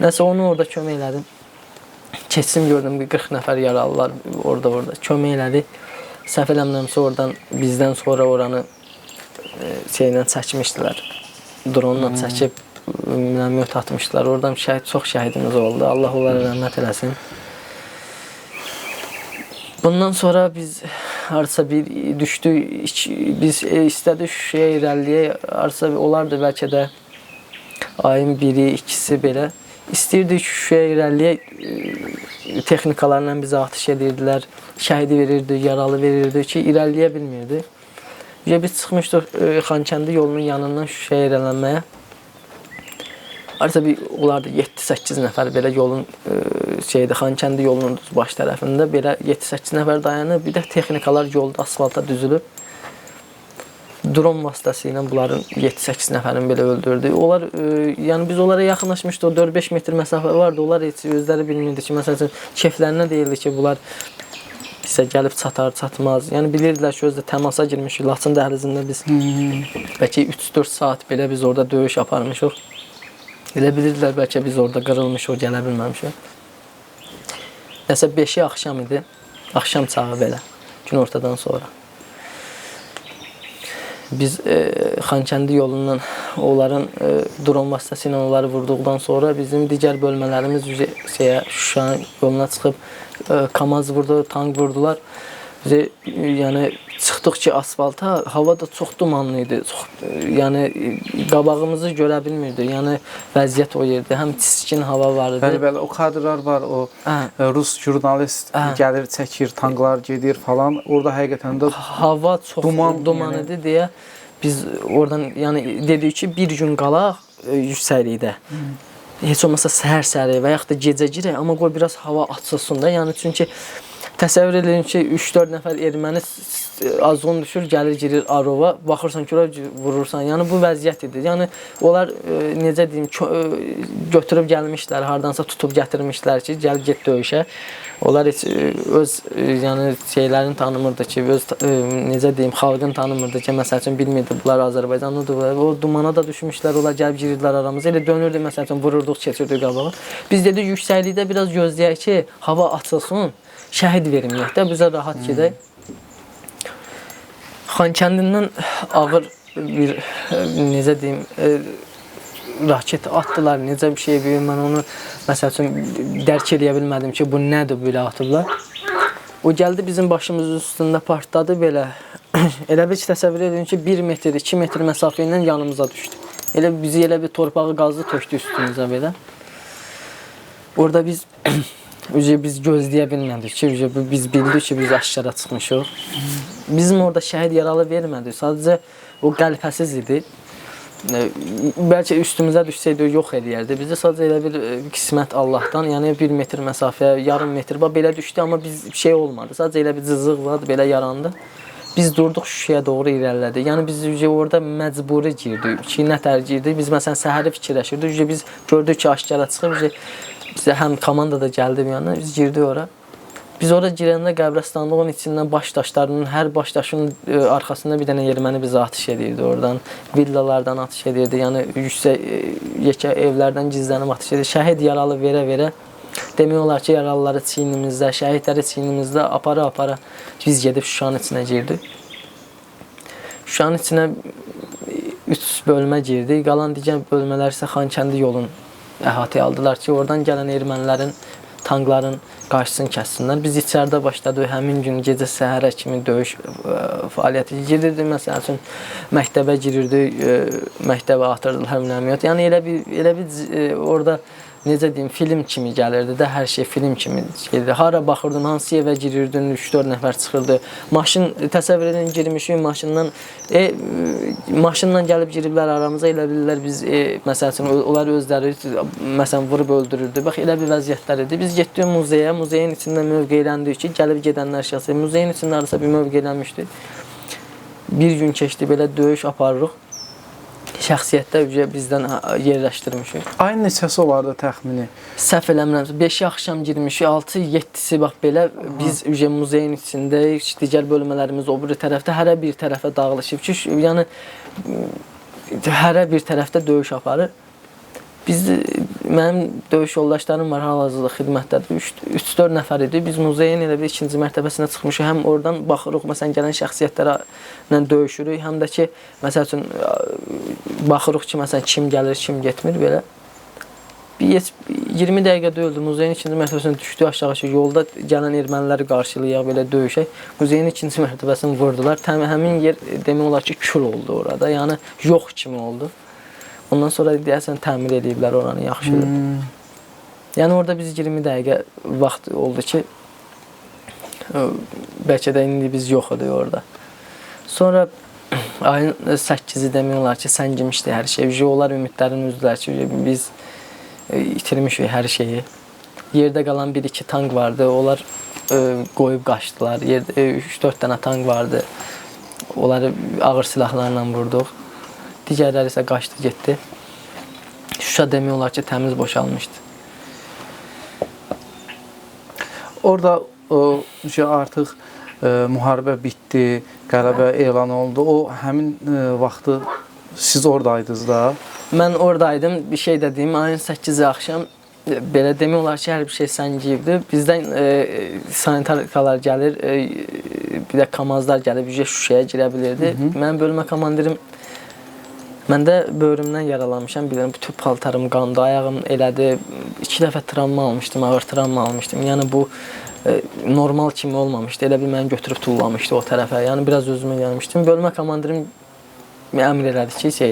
Nəsə onu orada kömək elədim. Keçsim gördüm bir 40 nəfər yaralılar orada kömək elədi. Səhv eləmirəmsə oradan bizdən sonra oranı şeylə çəkmişdilər. Dronla çəkib minomyot atmışdılar. Oradan çox şəhidimiz oldu. Allah onlara rəhmət eləsin. Bundan sonra biz harasa bir düşdük, biz istədik Şuşaya irəliləyək, harasa olardı bəlkə də ayın 1-i, 2-si belə. İstəyirdik Şuşaya irəliləyək, texnikalarla bizə atış edirdilər, şəhidi verirdi, yaralı verirdi ki, irəliləyə bilmirdi. Biz çıxmışdıq Xankəndi yolunun yanından Şuşaya irələnməyə. Harasa bir olardı 7-8 nəfər belə yolun Xankəndi yolunun baş tərəfində belə 7-8 nəfər dayanıb, bir də texnikalar yolda asfalta düzülüb. Dron vasitəsilə bunların 7-8 nəfərini belə öldürdü. Onlar yəni biz onlara yaxınlaşmışdıq, o 4-5 metr məsafə vardı. Onlar heç özləri bilmirdi ki, məsələn şeflərinə deyildi ki, bunlar bizə gəlib çatar, çatmaz. Yəni bilirdilər ki, özdə təmasa girmişik. Laçın dəhlizində biz bəlkə 3-4 saat belə biz orada döyüş aparmışıq. Elə bilirdilər bəlkə biz orada qırılmışıq, gələ bilməmişik. Nəsə 5-i axşam idi, axşam çağı belə, gün ortadan sonra. Biz Xankəndi yolundan onların dron vasitəsilə onları vurduqdan sonra bizim digər bölmələrimiz Şuşanın yoluna çıxıb KAMAZ vurdu, tank vurdular. Yəni çıxdıq ki asfalta, hava da çox dumanlı idi. Yəni qabağımızı görə bilmirdi. Yəni vəziyyət o yerdə. Həm çiskin hava var idi. Bəli, o kadrlar var. O Rus jurnalist gəlir, çəkir, tanklar gedir falan. Orada həqiqətən də hava çox duman idi deyə biz oradan yəni dedik ki, bir gün qalaq yüksəklikdə. Heç olmasa səhər-səhər və yaxud da gecə girək, amma qoy biraz hava açılsın da. Yəni çünki təsəvvür edin ki, 3-4 nəfər erməni azğın düşür, gəlir, girir Arova, baxırsan ki, vurursan. Yəni bu vəziyyət idi. Yəni onlar necə deyim, götürüb gəlmişlər, hardansa tutub gətirmişlər ki, gəl get döyüşə. Onlar heç öz yəni şeylərini tanımırdı ki, öz necə deyim, xalqını tanımırdı ki, məsəl üçün bilmirdi bunlar Azərbaycanlıdır. O dumana da düşmüşlər, onlar gəlib girdilər aramıza. Elə dönürdü, məsəl üçün vururduq, keçirdik qabağa. Biz dedik yüksəklikdə biraz gözləyək ki, hava açılsın. Şəhid verməyək də, bizə rahat gedək. Xankəndindən ağır bir, necə deyim, raket atdılar, necə bir şey verir, mən onu, məsəl üçün, dərk eləyə bilmədim ki, bu nədir, belə atıblar. O gəldi bizim başımızın üstündə partladı belə. Elə bir təsəvvür edin ki, 1 metr, 2 metr məsafə ilə yanımıza düşdü. Elə bizi elə bir torpağı qazdı, tökdü üstümüzə belə. Orada biz biz gözləyə bilmədik ki, biz bildik ki, biz aşkara çıxmışıq. Bizim orada şəhid yaralı vermədik. Sadəcə o qəlpəsiz idi. Bəlkə üstümüzə düşsəydi yox eləyərdi. Bizdə sadəcə elə bir qismət Allahdan, yəni 1 metr məsafə, yarım metr belə düşdü, amma biz şey olmadı. Sadəcə elə bir cızıq vardı, belə yarandı. Biz durduq Şuşaya doğru irəlilədik. Yəni biz orada məcburi girdik. Ki, nətər girdik? Biz məsələn səhəri fikirləşirdik. Biz gördük ki, aşkara çıxıb. Bizə həm komanda da gəldi bir yana. Biz girdik ora. Biz orada girəndə qəbirstanlığın içindən baş daşlarının, hər baş daşının arxasında bir dənə erməni bizi atış edirdi oradan. Villalardan atış edirdi. Yəni yüksək yekə evlərdən gizlənib atış edirdi. Şəhid yaralı verə-verə demək olar ki, yaralıları çiynimizdə, şəhidləri çiynimizdə apara-apara biz gedib Şuşanın içinə girdik. Şuşanın içinə 3 bölmə girdik. Qalan digər bölmələr isə Xankəndi yolun əhatəyə aldılar ki, oradan gələn ermənilərin, tankların qarşısını kəssinlər. Biz içəridə başladıq. Həmin gün gecə səhərə kimi döyüş fəaliyyəti girirdi. Məsəl üçün məktəbə girirdik, məktəbə atırdılar müləmiyyət. Yəni elə bir orada necə deyim, film kimi gəlirdi də, hər şey film kimi gəlirdi. Hara baxırdın, hansı evə girirdin, 3-4 nəfər çıxırdı. Maşın, təsəvvür edin, girmişik maşından, maşından gəlib giriblər aramıza, elə bilirlər biz, məsəl üçün, onlar özləri, məsələn, vurub öldürürdü. Bax, elə bir vəziyyətlər idi. Biz getdik muzeyə, muzeyin içində mövqeyləndik ki, gəlib gedənlər şəxsi. Muzeyin içində arası bir mövqeylənmişdi. Bir gün keçdi, belə döyüş aparırıq. Şəxsiyyətdə bizdən yerləşdirmişik. Ayın neçəsi olardı təxmini? Səhv eləmirəm, 5-i axşam girmişik, 6-7-si bax belə biz muzeyin içindəyik, digər bölmələrimiz o biri tərəfdə, hərə bir tərəfə dağılışıb ki, yəni hərə bir tərəfdə döyüş aparır. Mənim döyüş yoldaşlarım var, hal-hazırda xidmətdədir, 3-4 nəfər idi. Biz muzeyin elə bir ikinci mərtəbəsinə çıxmışıq, həm oradan baxırıq, məsələn, gələn şəxsiyyətlərlə döyüşürük, həm də ki, məsəl üçün, baxırıq ki, məsələn, kim gəlir, kim getmir, belə. 20 dəqiqə döyüldü, muzeyin ikinci mərtəbəsinə düşdü aşağı ki, yolda gələn erməniləri qarşılayaq, belə döyüşək. Muzeyin ikinci mərtəbəsini vurdular, həmin yer demək olar ki, kül oldu orada, yəni yox kimi oldu. Ondan sonra deyəsən təmir ediblər oranı yaxşı. Yəni orada biz 20 dəqiqə vaxt oldu ki, bəlkə də indi biz yox idik orada. Sonra ayın 8-i demək olar ki, səngimişdi hər şey. Onlar ümidlərin üzdülər ki, biz itirmişik hər şeyi. Yerdə qalan 1-2 tank vardı, onlar qoyub qaçdılar. Yerdə 3-4 dənə tank vardı, onları ağır silahlarla vurduq. Digərləri isə qaçdı, getdi. Şuşa demək olar ki, təmiz boşalmışdı. Orada artıq müharibə bitdi, qələbə elan oldu. O həmin vaxtı siz oradaydınız da? Mən oradaydım. Bir şey də deyim, ayın 8-i axşam belə demək olar ki, hər bir şey səngiyibdi. Bizdən sanitarikalar gəlir, bir də kamazlar gəlib, Şuşaya girə bilirdi. Mənim bölmə komandirim, mən də böğrümdən yaralanmışam, bilirəm, bütün paltarım qandı, ayağım elədi, 2 dəfə travma almışdım, ağır travma almışdım. Yəni bu normal kimi olmamışdı, elə bil məni götürüb tullamışdı o tərəfə, yəni biraz özümə gəlmişdim. Bölmə komandirim əmr elədi ki,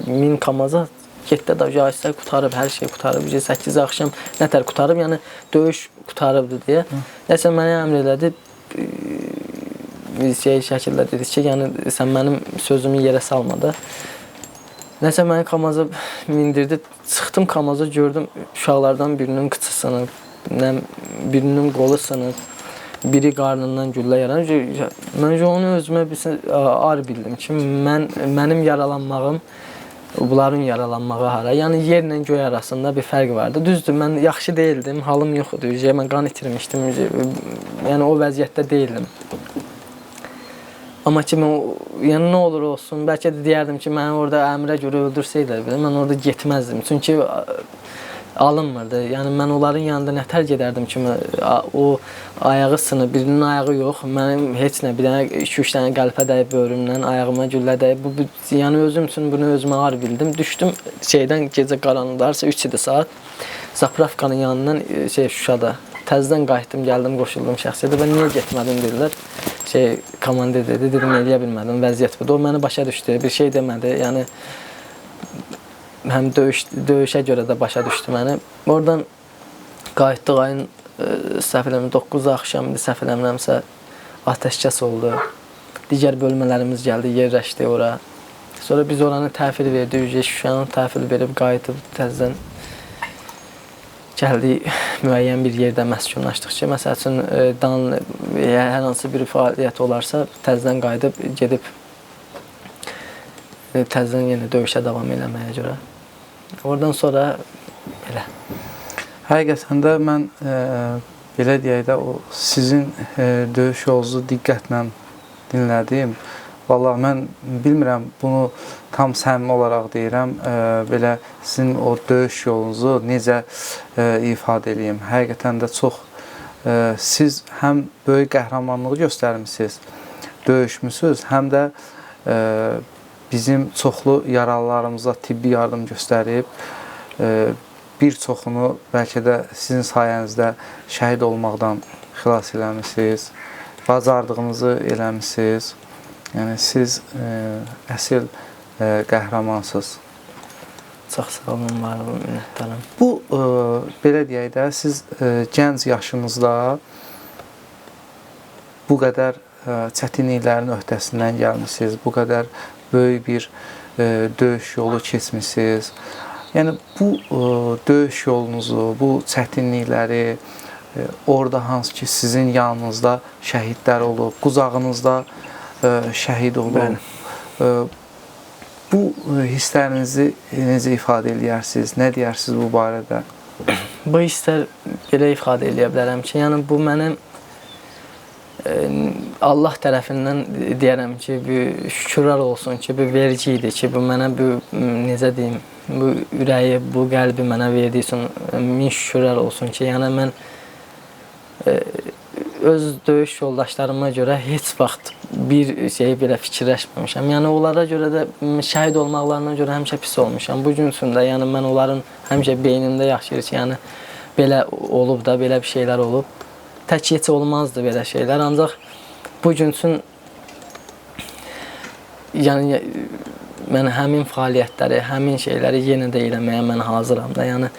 min kamaza, getdə də yayıstay qutarıb, hər şey qutarıb, 8 axşam nətər qutarıb, yəni döyüş qutarıbdı deyə. Nəsə mənə əmr elədi, biz şəkildə dedik ki, yəni sən mənim sözümü yerə salma da. Nəsə məni kamaza mindirdi, çıxdım kamaza, gördüm uşaqlardan birinin qıçı birinin qolu sınıb, biri qarnından güllə yaranır. Məncə onu özümə ar bildim ki, mənim yaralanmağım, bunların yaralanmağı hara. Yəni yerlə göy arasında bir fərq vardı. Düzdür, mən yaxşı deyildim, halım yox idi, mən qan itirmişdim, yəni o vəziyyətdə deyildim. Amma ki, yəni nə olur olsun, bəlkə də deyərdim ki, məni orada əmrə görə öldürsəydilər, mən orada getməzdim. Çünki alınmırdı. Yəni mən onların yanında nətər gedərdim ki, o ayağı sınıb, birinin ayağı yox, mənim heç nə, bir dənə 2-3 dənə qəlpə dəyib böğrümdən, ayağıma güllə dəyib. Yəni özüm üçün bunu özümə ağır bildim. Düşdüm şeydən, gecə qaranlıqlarsa 3 idi saat, Zapravkanın yanından Şuşada təzədən qayıtdım, gəldim, qoşuldum şəxsiyyətə. Və niyə getmədim dedilər. Komandir dedi, dedim eləyə bilmədim, vəziyyət budur. O məni başa düşdü, bir şey demədi. Yəni həm döyüşə görə də başa düşdü məni. Oradan qayıtdıq, ayın səhv eləmirəm 9 axşamı idi, səhv eləmirəmsə atəşkəs oldu. Digər bölmələrimiz gəldi, yerləşdi ora. Sonra biz oranı təhvil verdik, Şuşanı təhvil verib qayıdıb təzədən gəldik müəyyən bir yerdə məskunlaşdıq ki, məsəl üçün hər hansı bir fəaliyyət olarsa təzədən qayıdıb gedib təzədən yenə döyüşə davam eləməyə görə. Oradan sonra belə. Həqiqətən də mən belə deyək də o sizin döyüş yolunuzu diqqətlə dinlədim. Vallahi mən bilmirəm, bunu tam səmimi olaraq deyirəm, belə sizin o döyüş yolunuzu necə ifadə edeyim. Həqiqətən də çox, siz həm böyük qəhrəmanlığı göstərmişsiniz, döyüşmüsünüz, həm də bizim çoxlu yaralılarımıza tibbi yardım göstərib, bir çoxunu bəlkə də sizin sayənizdə şəhid olmaqdan xilas eləmişsiniz, bacardığınızı eləmişsiniz. Yəni, siz əsl qəhrəmansınız. Çox sağ olun, var olun, minnətdarım. Bu, belə deyək də, siz gənc yaşınızda bu qədər çətinliklərin öhdəsindən gəlmişsiniz, bu qədər böyük bir döyüş yolu keçmişsiniz. Yəni, bu döyüş yolunuzu, bu çətinlikləri, orada hansı ki, sizin yanınızda şəhidlər olub, qucağınızda şəhid olub. Bu hisslərinizi necə ifadə edərsiniz? Nə deyərsiniz bu barədə? Bu hisslər belə ifadə edə bilərəm ki, yəni bu mənim Allah tərəfindən deyərəm ki, şükürlər olsun ki, bu verici idi ki, bu mənə necə deyim, bu ürəyi, bu qəlbi mənə verdiyi üçün min şükürlər olsun ki, yəni mən öz döyüş yoldaşlarıma görə heç vaxt bir şeyi belə fikirləşməmişəm. Yəni onlara görə də şəhid olmaqlarına görə həmişə pis olmuşam. Bu gün üçün də yəni mən onların həmişə beynimdə yaşayır ki, yəni belə olub da, belə bir şeylər olub. Tək heç olmazdı belə şeylər. Ancaq bu gün üçün yəni mən həmin fəaliyyətləri, həmin şeyləri yenə də eləməyə mən hazıram da. Yəni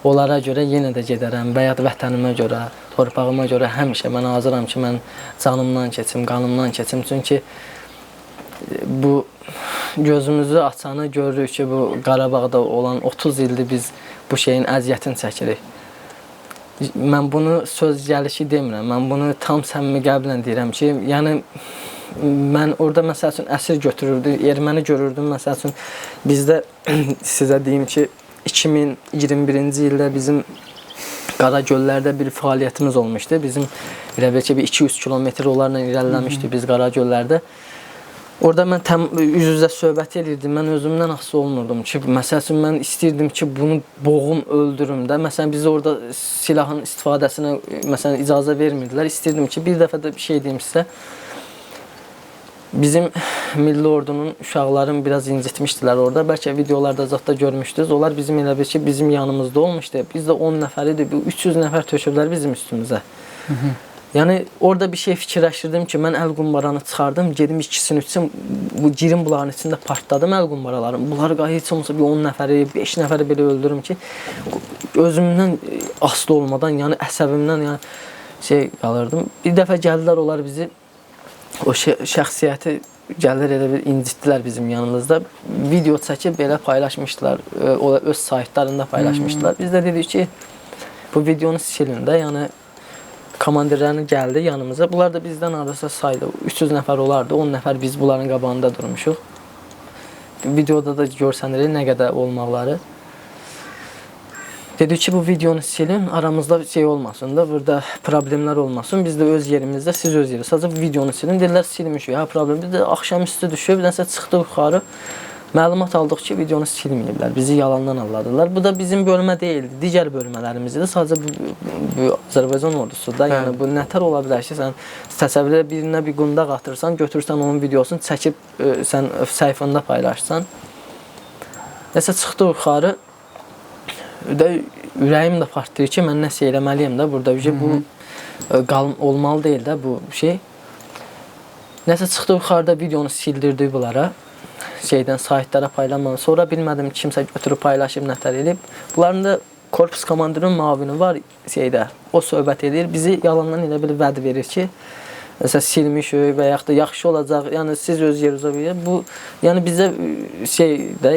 onlara görə yenə də gedərəm və ya vətənimə görə, torpağıma görə həmişə mən hazıram ki, mən canımdan keçim, qanımdan keçim. Çünki bu gözümüzü açanı görürük ki, bu Qarabağda olan 30 ildir biz bu şeyin əziyyətini çəkirik. Mən bunu söz gəlişi demirəm, mən bunu tam səmimi qəlblə deyirəm ki, yəni mən orada məsəl üçün əsir götürürdüm, erməni görürdüm, məsəl üçün bizdə sizə deyim ki, 2021-ci ildə bizim Qaragöllərdə bir fəaliyyətimiz olmuşdu. Bizim elə belki bir 200 kilometr onlarla irəliləmişdik biz Qaragöllərdə. Orada mən üz-üzə söhbət edirdim, mən özümdən asılı olmurdum ki, məsəl üçün mən istəyirdim ki, bunu boğum, öldürüm də. Məsələn, bizi orada silahın istifadəsinə məsələn, icazə vermirdilər. İstəyirdim ki, bir dəfə də bir şey deyim sizə. Bizim milli ordunun uşaqlarını biraz incitmişdilər orada. Bəlkə videolarda zətdə görmüşdünüz. Onlar bizim elə bir ki, bizim yanımızda olmuşdu. Biz də 10 nəfər idi, 300 nəfər töküblər bizim üstümüzə. Yəni orada bir şey fikirləşirdim ki, mən əl qumbaranı çıxardım, gedim ikisini üçün bu girin bunların içində partladım əl qumbaralarım. Bunları heç olmasa bir 10 nəfəri, 5 nəfəri belə öldürürüm ki, özümdən asılı olmadan, yəni əsəbimdən yəni qalırdım. Bir dəfə gəldilər onlar bizi o şəxsiyyəti gəlir elə bir incitdilər bizim yanımızda. Video çəkib belə paylaşmışdılar. O öz saytlarında paylaşmışdılar. Biz də dedik ki, bu videonu silin də. Yəni komandirlərini gəldi yanımıza. Bunlar da bizdən adasa saydı. 300 nəfər olardı. 10 nəfər biz bunların qabağında durmuşuq. Videoda da görsənirik nə qədər olmaqları. Dedik ki, bu videonu silin, aramızda şey olmasın da, burada problemlər olmasın. Biz də öz yerimizdə, siz öz yerimizdə. Sadəcə videonu silin. Dedilər, silmişik, ha problem. Biz də axşam üstü düşüb, bir dənsə çıxdıq yuxarı. Məlumat aldıq ki, videonu silməyiblər. Bizi yalandan anladılar. Bu da bizim bölmə deyildi, digər bölmələrimiz idi. Sadəcə bu Azərbaycan ordusu da. Yəni bu nətər ola bilər ki, sən təsəvvür elə birinə bir qundaq atırsan, götürsən onun videosunu çəkib sən səhifəndə paylaşsan. Nəsə çıxdıq yuxarı. də ürəyim də partlayır ki, mən nəsə eləməliyəm də burada. Bu olmalı deyil də bu şey. Nəsə çıxdı yuxarıda videonu sildirdi bunlara. Saytlara paylanmadı. Sonra bilmədim kimsə götürüb paylaşıb nətər edib. Bunların da korpus komandirinin mavini var o söhbət edir. Bizi yalandan elə bir vəd verir ki, məsələn silmişik və yaxud da yaxşı olacaq. Yəni siz öz yerinizə qoyun. Bu yəni bizə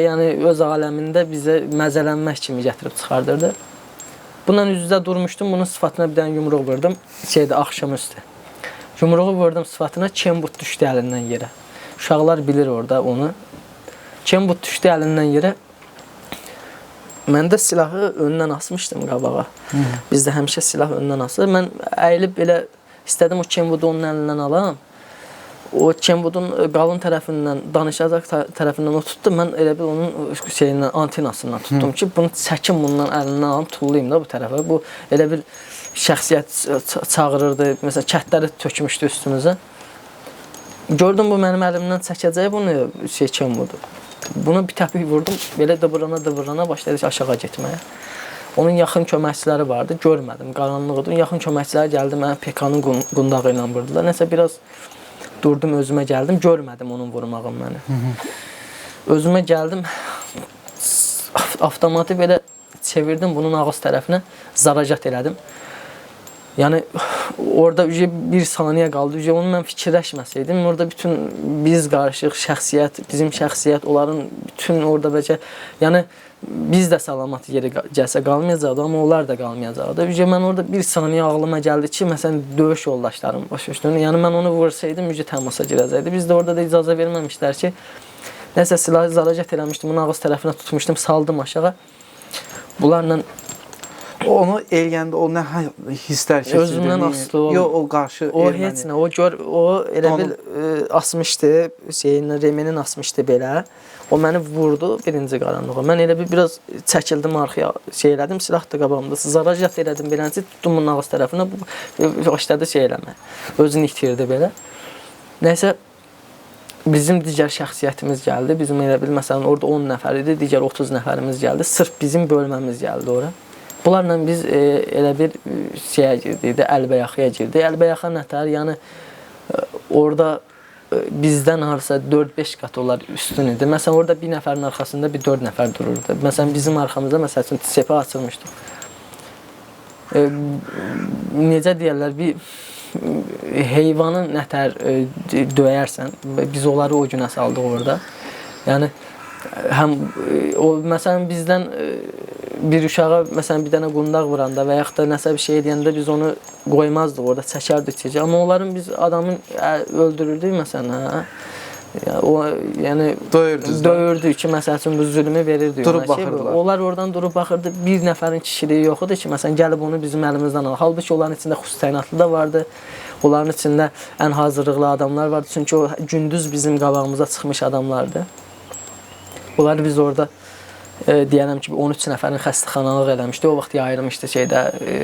yəni öz aləmində bizə məzələnmək kimi gətirib çıxardırdı. Bununla üz-üzə durmuşdum. Bunun sıfatına bir dənə yumruq vurdum. Axşamüstü. Yumruğu vurdum sıfatına, Kembut düşdü əlindən yerə. Uşaqlar bilir orada onu. Kembut düşdü əlindən yerə. Mən də silahı önündən asmışdım qabağa. Bizdə həmişə silah önündən asılır. Mən əyilib belə istədim o Kembudu onun əlindən alam. O Kembudun qalın tərəfindən, danışacaq tərəfindən o tutdu. Mən elə bir onun antenasından tutdum ki, bunu çəkim bundan əlindən alım, tullayım da bu tərəfə. Bu elə bir şəxsiyyət çağırırdı. Məsələn, kətləri tökmüşdü üstümüzə. Gördüm bu mənim əlimdən çəkəcək bunu Kembudu. Bunu bir təpik vurdum, belə dıvırana başladı aşağı getməyə. Onun yaxın köməkçiləri vardı, görmədim, qaranlıq idi. Yaxın köməkçiləri gəldi, mənə PK-nın qundağı ilə vurdular. Nəsə biraz durdum, özümə gəldim, görmədim onun vurmağını məni. Özümə gəldim, avtomatı belə çevirdim bunun ağız tərəfinə, zaracat elədim. Yəni orada bir saniyə qaldı. Onu mən fikirləşməsəydim, orada bütün biz qarışıq şəxsiyyət, bizim şəxsiyyət, onların bütün orada bəlkə, yəni biz də salamat yeri gəlsə qalmayacaqdı, amma onlar da qalmayacaqdı. Mən orada bir saniyə ağlıma gəldi ki, məsələn döyüş yoldaşlarım başa düşdün. Yəni mən onu vursaydım, təmasa girəcəkdi. Biz də orada da icazə verməmişlər ki, nəsə silahı zaracat eləmişdim, onun ağız tərəfinə tutmuşdum, saldım aşağı. Bunlarla onu eləyəndə o nə hisslər keçirdi? Özümdən asılı oldu. Yox, o qarşı o heç nə, o elə bil asmışdı, remenin asmışdı belə. O məni vurdu birinci qaranlığa. Mən elə bir biraz çəkildim arxaya, elədim, silah da qabağımda. Zaracat elədim beləncə, tutdum bunun ağız tərəfinə, başladı eləmək. Özünü itirdi belə. Nəysə, bizim digər şəxsiyyətimiz gəldi. Bizim elə bil, məsələn, orada 10 nəfər idi, digər 30 nəfərimiz gəldi. Sırf bizim bölməmiz gəldi ora. Bunlarla biz elə bir girdik, əlbəyaxıya girdik. Əlbəyaxa nətər? Yəni orada bizdən harasa 4-5 qat onlar üstün idi. Məsələn, orada bir nəfərin arxasında bir 4 nəfər dururdu. Məsələn, bizim arxamızda məsəl üçün sepə açılmışdı. Necə deyərlər, bir heyvanı nətər döyərsən, biz onları o günə saldıq orada. Yəni, həm o, məsələn, bizdən bir uşağa, məsələn, bir dənə qundaq vuranda və yaxud da nəsə bir şey edəndə biz onu qoymazdıq orada, çəkərdik çəkir. Amma onların biz adamın öldürürdük, məsələn, o, yəni, döyürdük ki, məsəl üçün, bu zülmü verirdik. Durub baxırdılar. Onlar oradan durub baxırdı, bir nəfərin kişiliyi yox idi ki, məsələn, gəlib onu bizim əlimizdən alır. Halbuki onların içində xüsusi təyinatlı da vardı, onların içində ən hazırlıqlı adamlar vardı, çünki o gündüz bizim qabağımıza çıxmış adamlardı. Onları biz orada deyərəm ki, 13 nəfərin xəstəxanalıq eləmişdi. O vaxt yayılmışdı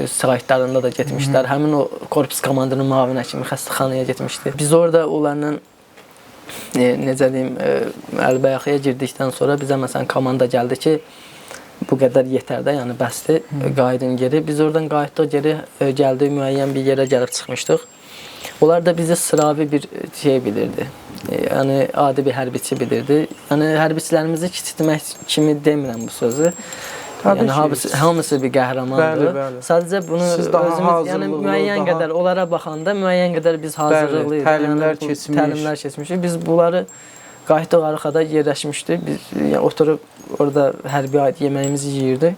saytlarında da getmişlər. Həmin o korpus komandirinin müavini həkimi xəstəxanaya getmişdi. Biz orada onlarla, necə deyim, əlbəyaxıya girdikdən sonra bizə məsələn komanda gəldi ki, bu qədər yetər də, yəni bəsdir, qayıdın geri. Biz oradan qayıtdıq geri, gəldik, müəyyən bir yerə gəlib çıxmışdıq. Onlar da bizi sıravi bir şey bilirdi. Yəni adi bir hərbiçi bilirdi. Yəni hərbiçilərimizi kiçiltmək kimi demirəm bu sözü. Yəni hamısı bir qəhrəmandır. Sadəcə bunu özümüz, yəni müəyyən qədər onlara baxanda müəyyən qədər biz hazırlıqlıyıq. Təlimlər keçmişik. Biz bunları qayıtdıq arxada yerləşmişdik. Biz oturub orada hərbi aid yeməyimizi yeyirdik.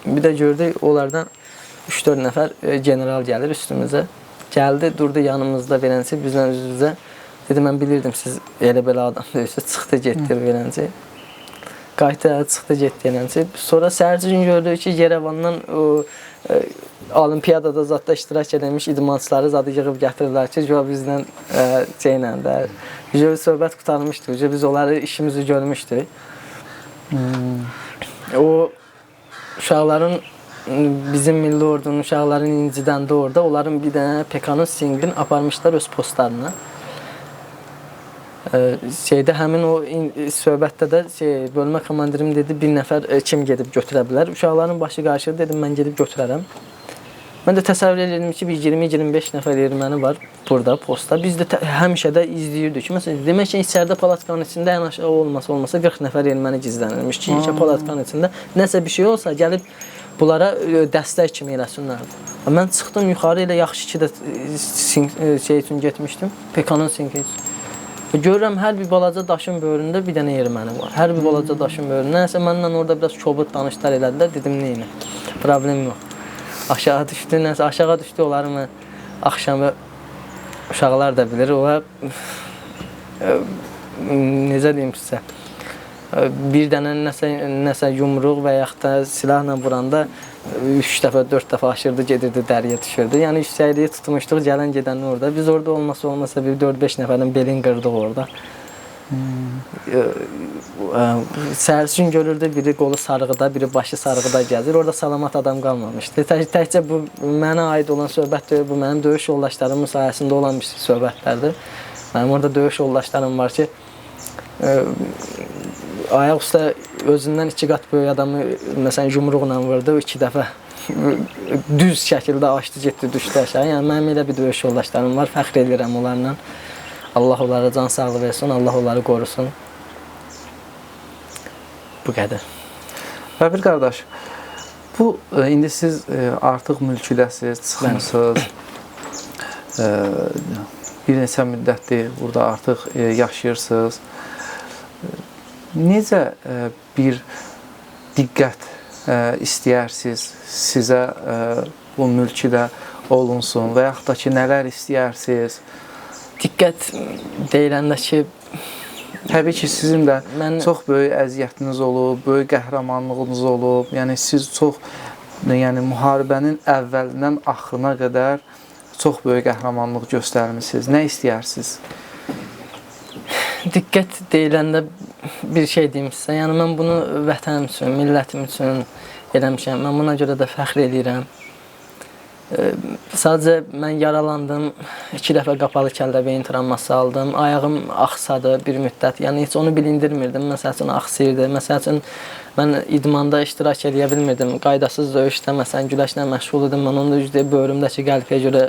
Bir də gördük onlardan 3-4 nəfər general gəlir üstümüzə. Gəldi, durdu yanımızda beləncə, bizlə üz-üzə. Dedi, mən bilirdim, siz elə-belə adam döyürsünüz, çıxdı, getdi beləncə. Qayıtdı, çıxdı, getdi beləncə. Sonra səhərci gün gördük ki, Yerevandan olimpiyadada zadda iştirak edilmiş idmançıları zadı yığıb gətirirlər ki, bizlə şeylə də söhbət qutarmışdı, biz onları işimizi görmüşdük. O uşaqların, bizim milli ordunun uşaqların incidən də orada, onların bir dənə PK-nın singlini aparmışlar öz postlarına. Şeydə həmin o söhbətdə də bölmə komandirim dedi bir nəfər kim gedib götürə bilər. Uşaqların başı qarışır, dedim mən gedib götürərəm. Mən də təsəvvür edirdim ki, bir 20-25 nəfər erməni var burada postda. Biz də həmişə də izləyirdik ki, məsələn, demək ki, içəridə palatkanın içində ən aşağı olmasa 40 nəfər erməni gizlənilmiş ki, palatkanın içində nəsə bir şey olsa gəlib bunlara dəstək kimi eləsinlər. Mən çıxdım yuxarı elə yaxşı ki də şey üçün getmişdim, PKK-nın sinki üçün. Görürəm hər bir balaca daşın böyründə bir dənə erməni var. Hər bir balaca daşın böyründə. Nəsə mənlə orada biraz kobud danışlar elədilər. Dedim neyinə? Problem yox. Aşağı düşdü, nəsə aşağı düşdü. Onları mən axşamı uşaqlar da bilir. O necə deyim sizə? Bir dənə nəsə yumruq və yaxud da silahla vuranda 3 dəfə, 4 dəfə aşırdı, gedirdi, dəriyə düşürdü. Yəni yüksəkliyi tutmuşduq, gələn gedəni orada. Biz orada olmasa bir 4-5 nəfərin belin qırdıq orada. Səhərsin görürdü, biri qolu sarğıda, biri başı sarğıda gəzir. Orada salamat adam qalmamışdı. Təkcə bu mənə aid olan söhbət deyil, bu mənim döyüş yoldaşlarımın sayəsində olan bir söhbətlərdir. Mənim orada döyüş yoldaşlarım var ki, ayaq üstə özündən 2 qat böyük adamı məsələn yumruqla vurdu, 2 dəfə düz şəkildə açdı, getdi, düşdü aşağı. Yəni mənim elə bir döyüş yoldaşlarım var, fəxr edirəm onlarla. Allah onlara can sağlığı versin, Allah onları qorusun. Bu qədər. Fəbil qardaş, bu indi siz artıq mülküdəsiz, çıxmısınız. Bir neçə müddətdir burada artıq yaşayırsınız. Necə bir diqqət istəyirsiniz sizə bu mülküdə olunsun və yaxud da ki, nələr istəyirsiniz? Diqqət deyiləndə ki, təbii ki, sizin də çox böyük əziyyətiniz olub, böyük qəhrəmanlığınız olub. Yəni siz çox, yəni müharibənin əvvəlindən axırına qədər çox böyük qəhrəmanlıq göstərmisiniz. Nə istəyirsiniz? Diqqət deyiləndə bir şey deyim sizə. Yəni mən bunu vətənim üçün, millətim üçün eləmişəm. Mən buna görə də fəxr eləyirəm. Sadəcə mən yaralandım, 2 dəfə qapalı kəllə beyin travması aldım. Ayağım axsadı bir müddət. Yəni heç onu bilindirmirdim. Məsəl üçün axsayırdı. Məsəl üçün mən idmanda iştirak edə bilmirdim. Qaydasız döyüşdə məsələn güləşlə məşğul idim. Mən onun üzdə böyrümdəki qəlpəyə görə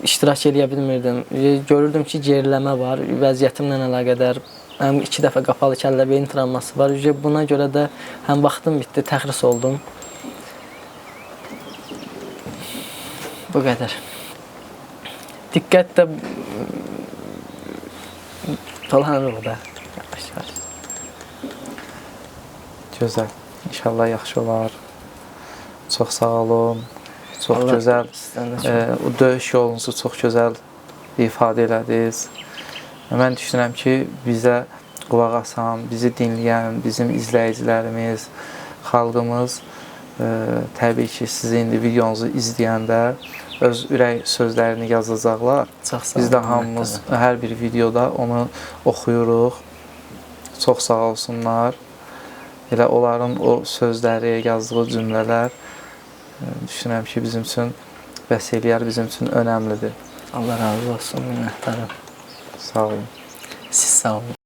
iştirak edə bilmirdim. Görürdüm ki, geriləmə var. Vəziyyətimlə əlaqədar. Həm 2 dəfə qapalı kəllə beyin travması var. Buna görə də həm vaxtım bitdi, təxris oldum. Bu qədər. Diqqət də dolanırıq da. Gözəl. İnşallah yaxşı olar. Çox sağ olun. Çox gözəl. O döyüş yolunuzu çox gözəl ifadə elədiniz. Mən düşünürəm ki, bizə qulaq asan, bizi dinləyən, bizim izləyicilərimiz, xalqımız təbii ki, sizin indi videonuzu izləyəndə öz ürək sözlərini yazacaqlar. Biz də hamımız hər bir videoda onu oxuyuruq. Çox sağ olsunlar. Elə onların o sözləri, yazdığı cümlələr düşünürəm ki, bizim üçün vəsiyyətlər bizim üçün önəmlidir. Allah razı olsun, minnətdarım. Sağ olun. Siz sağ olun.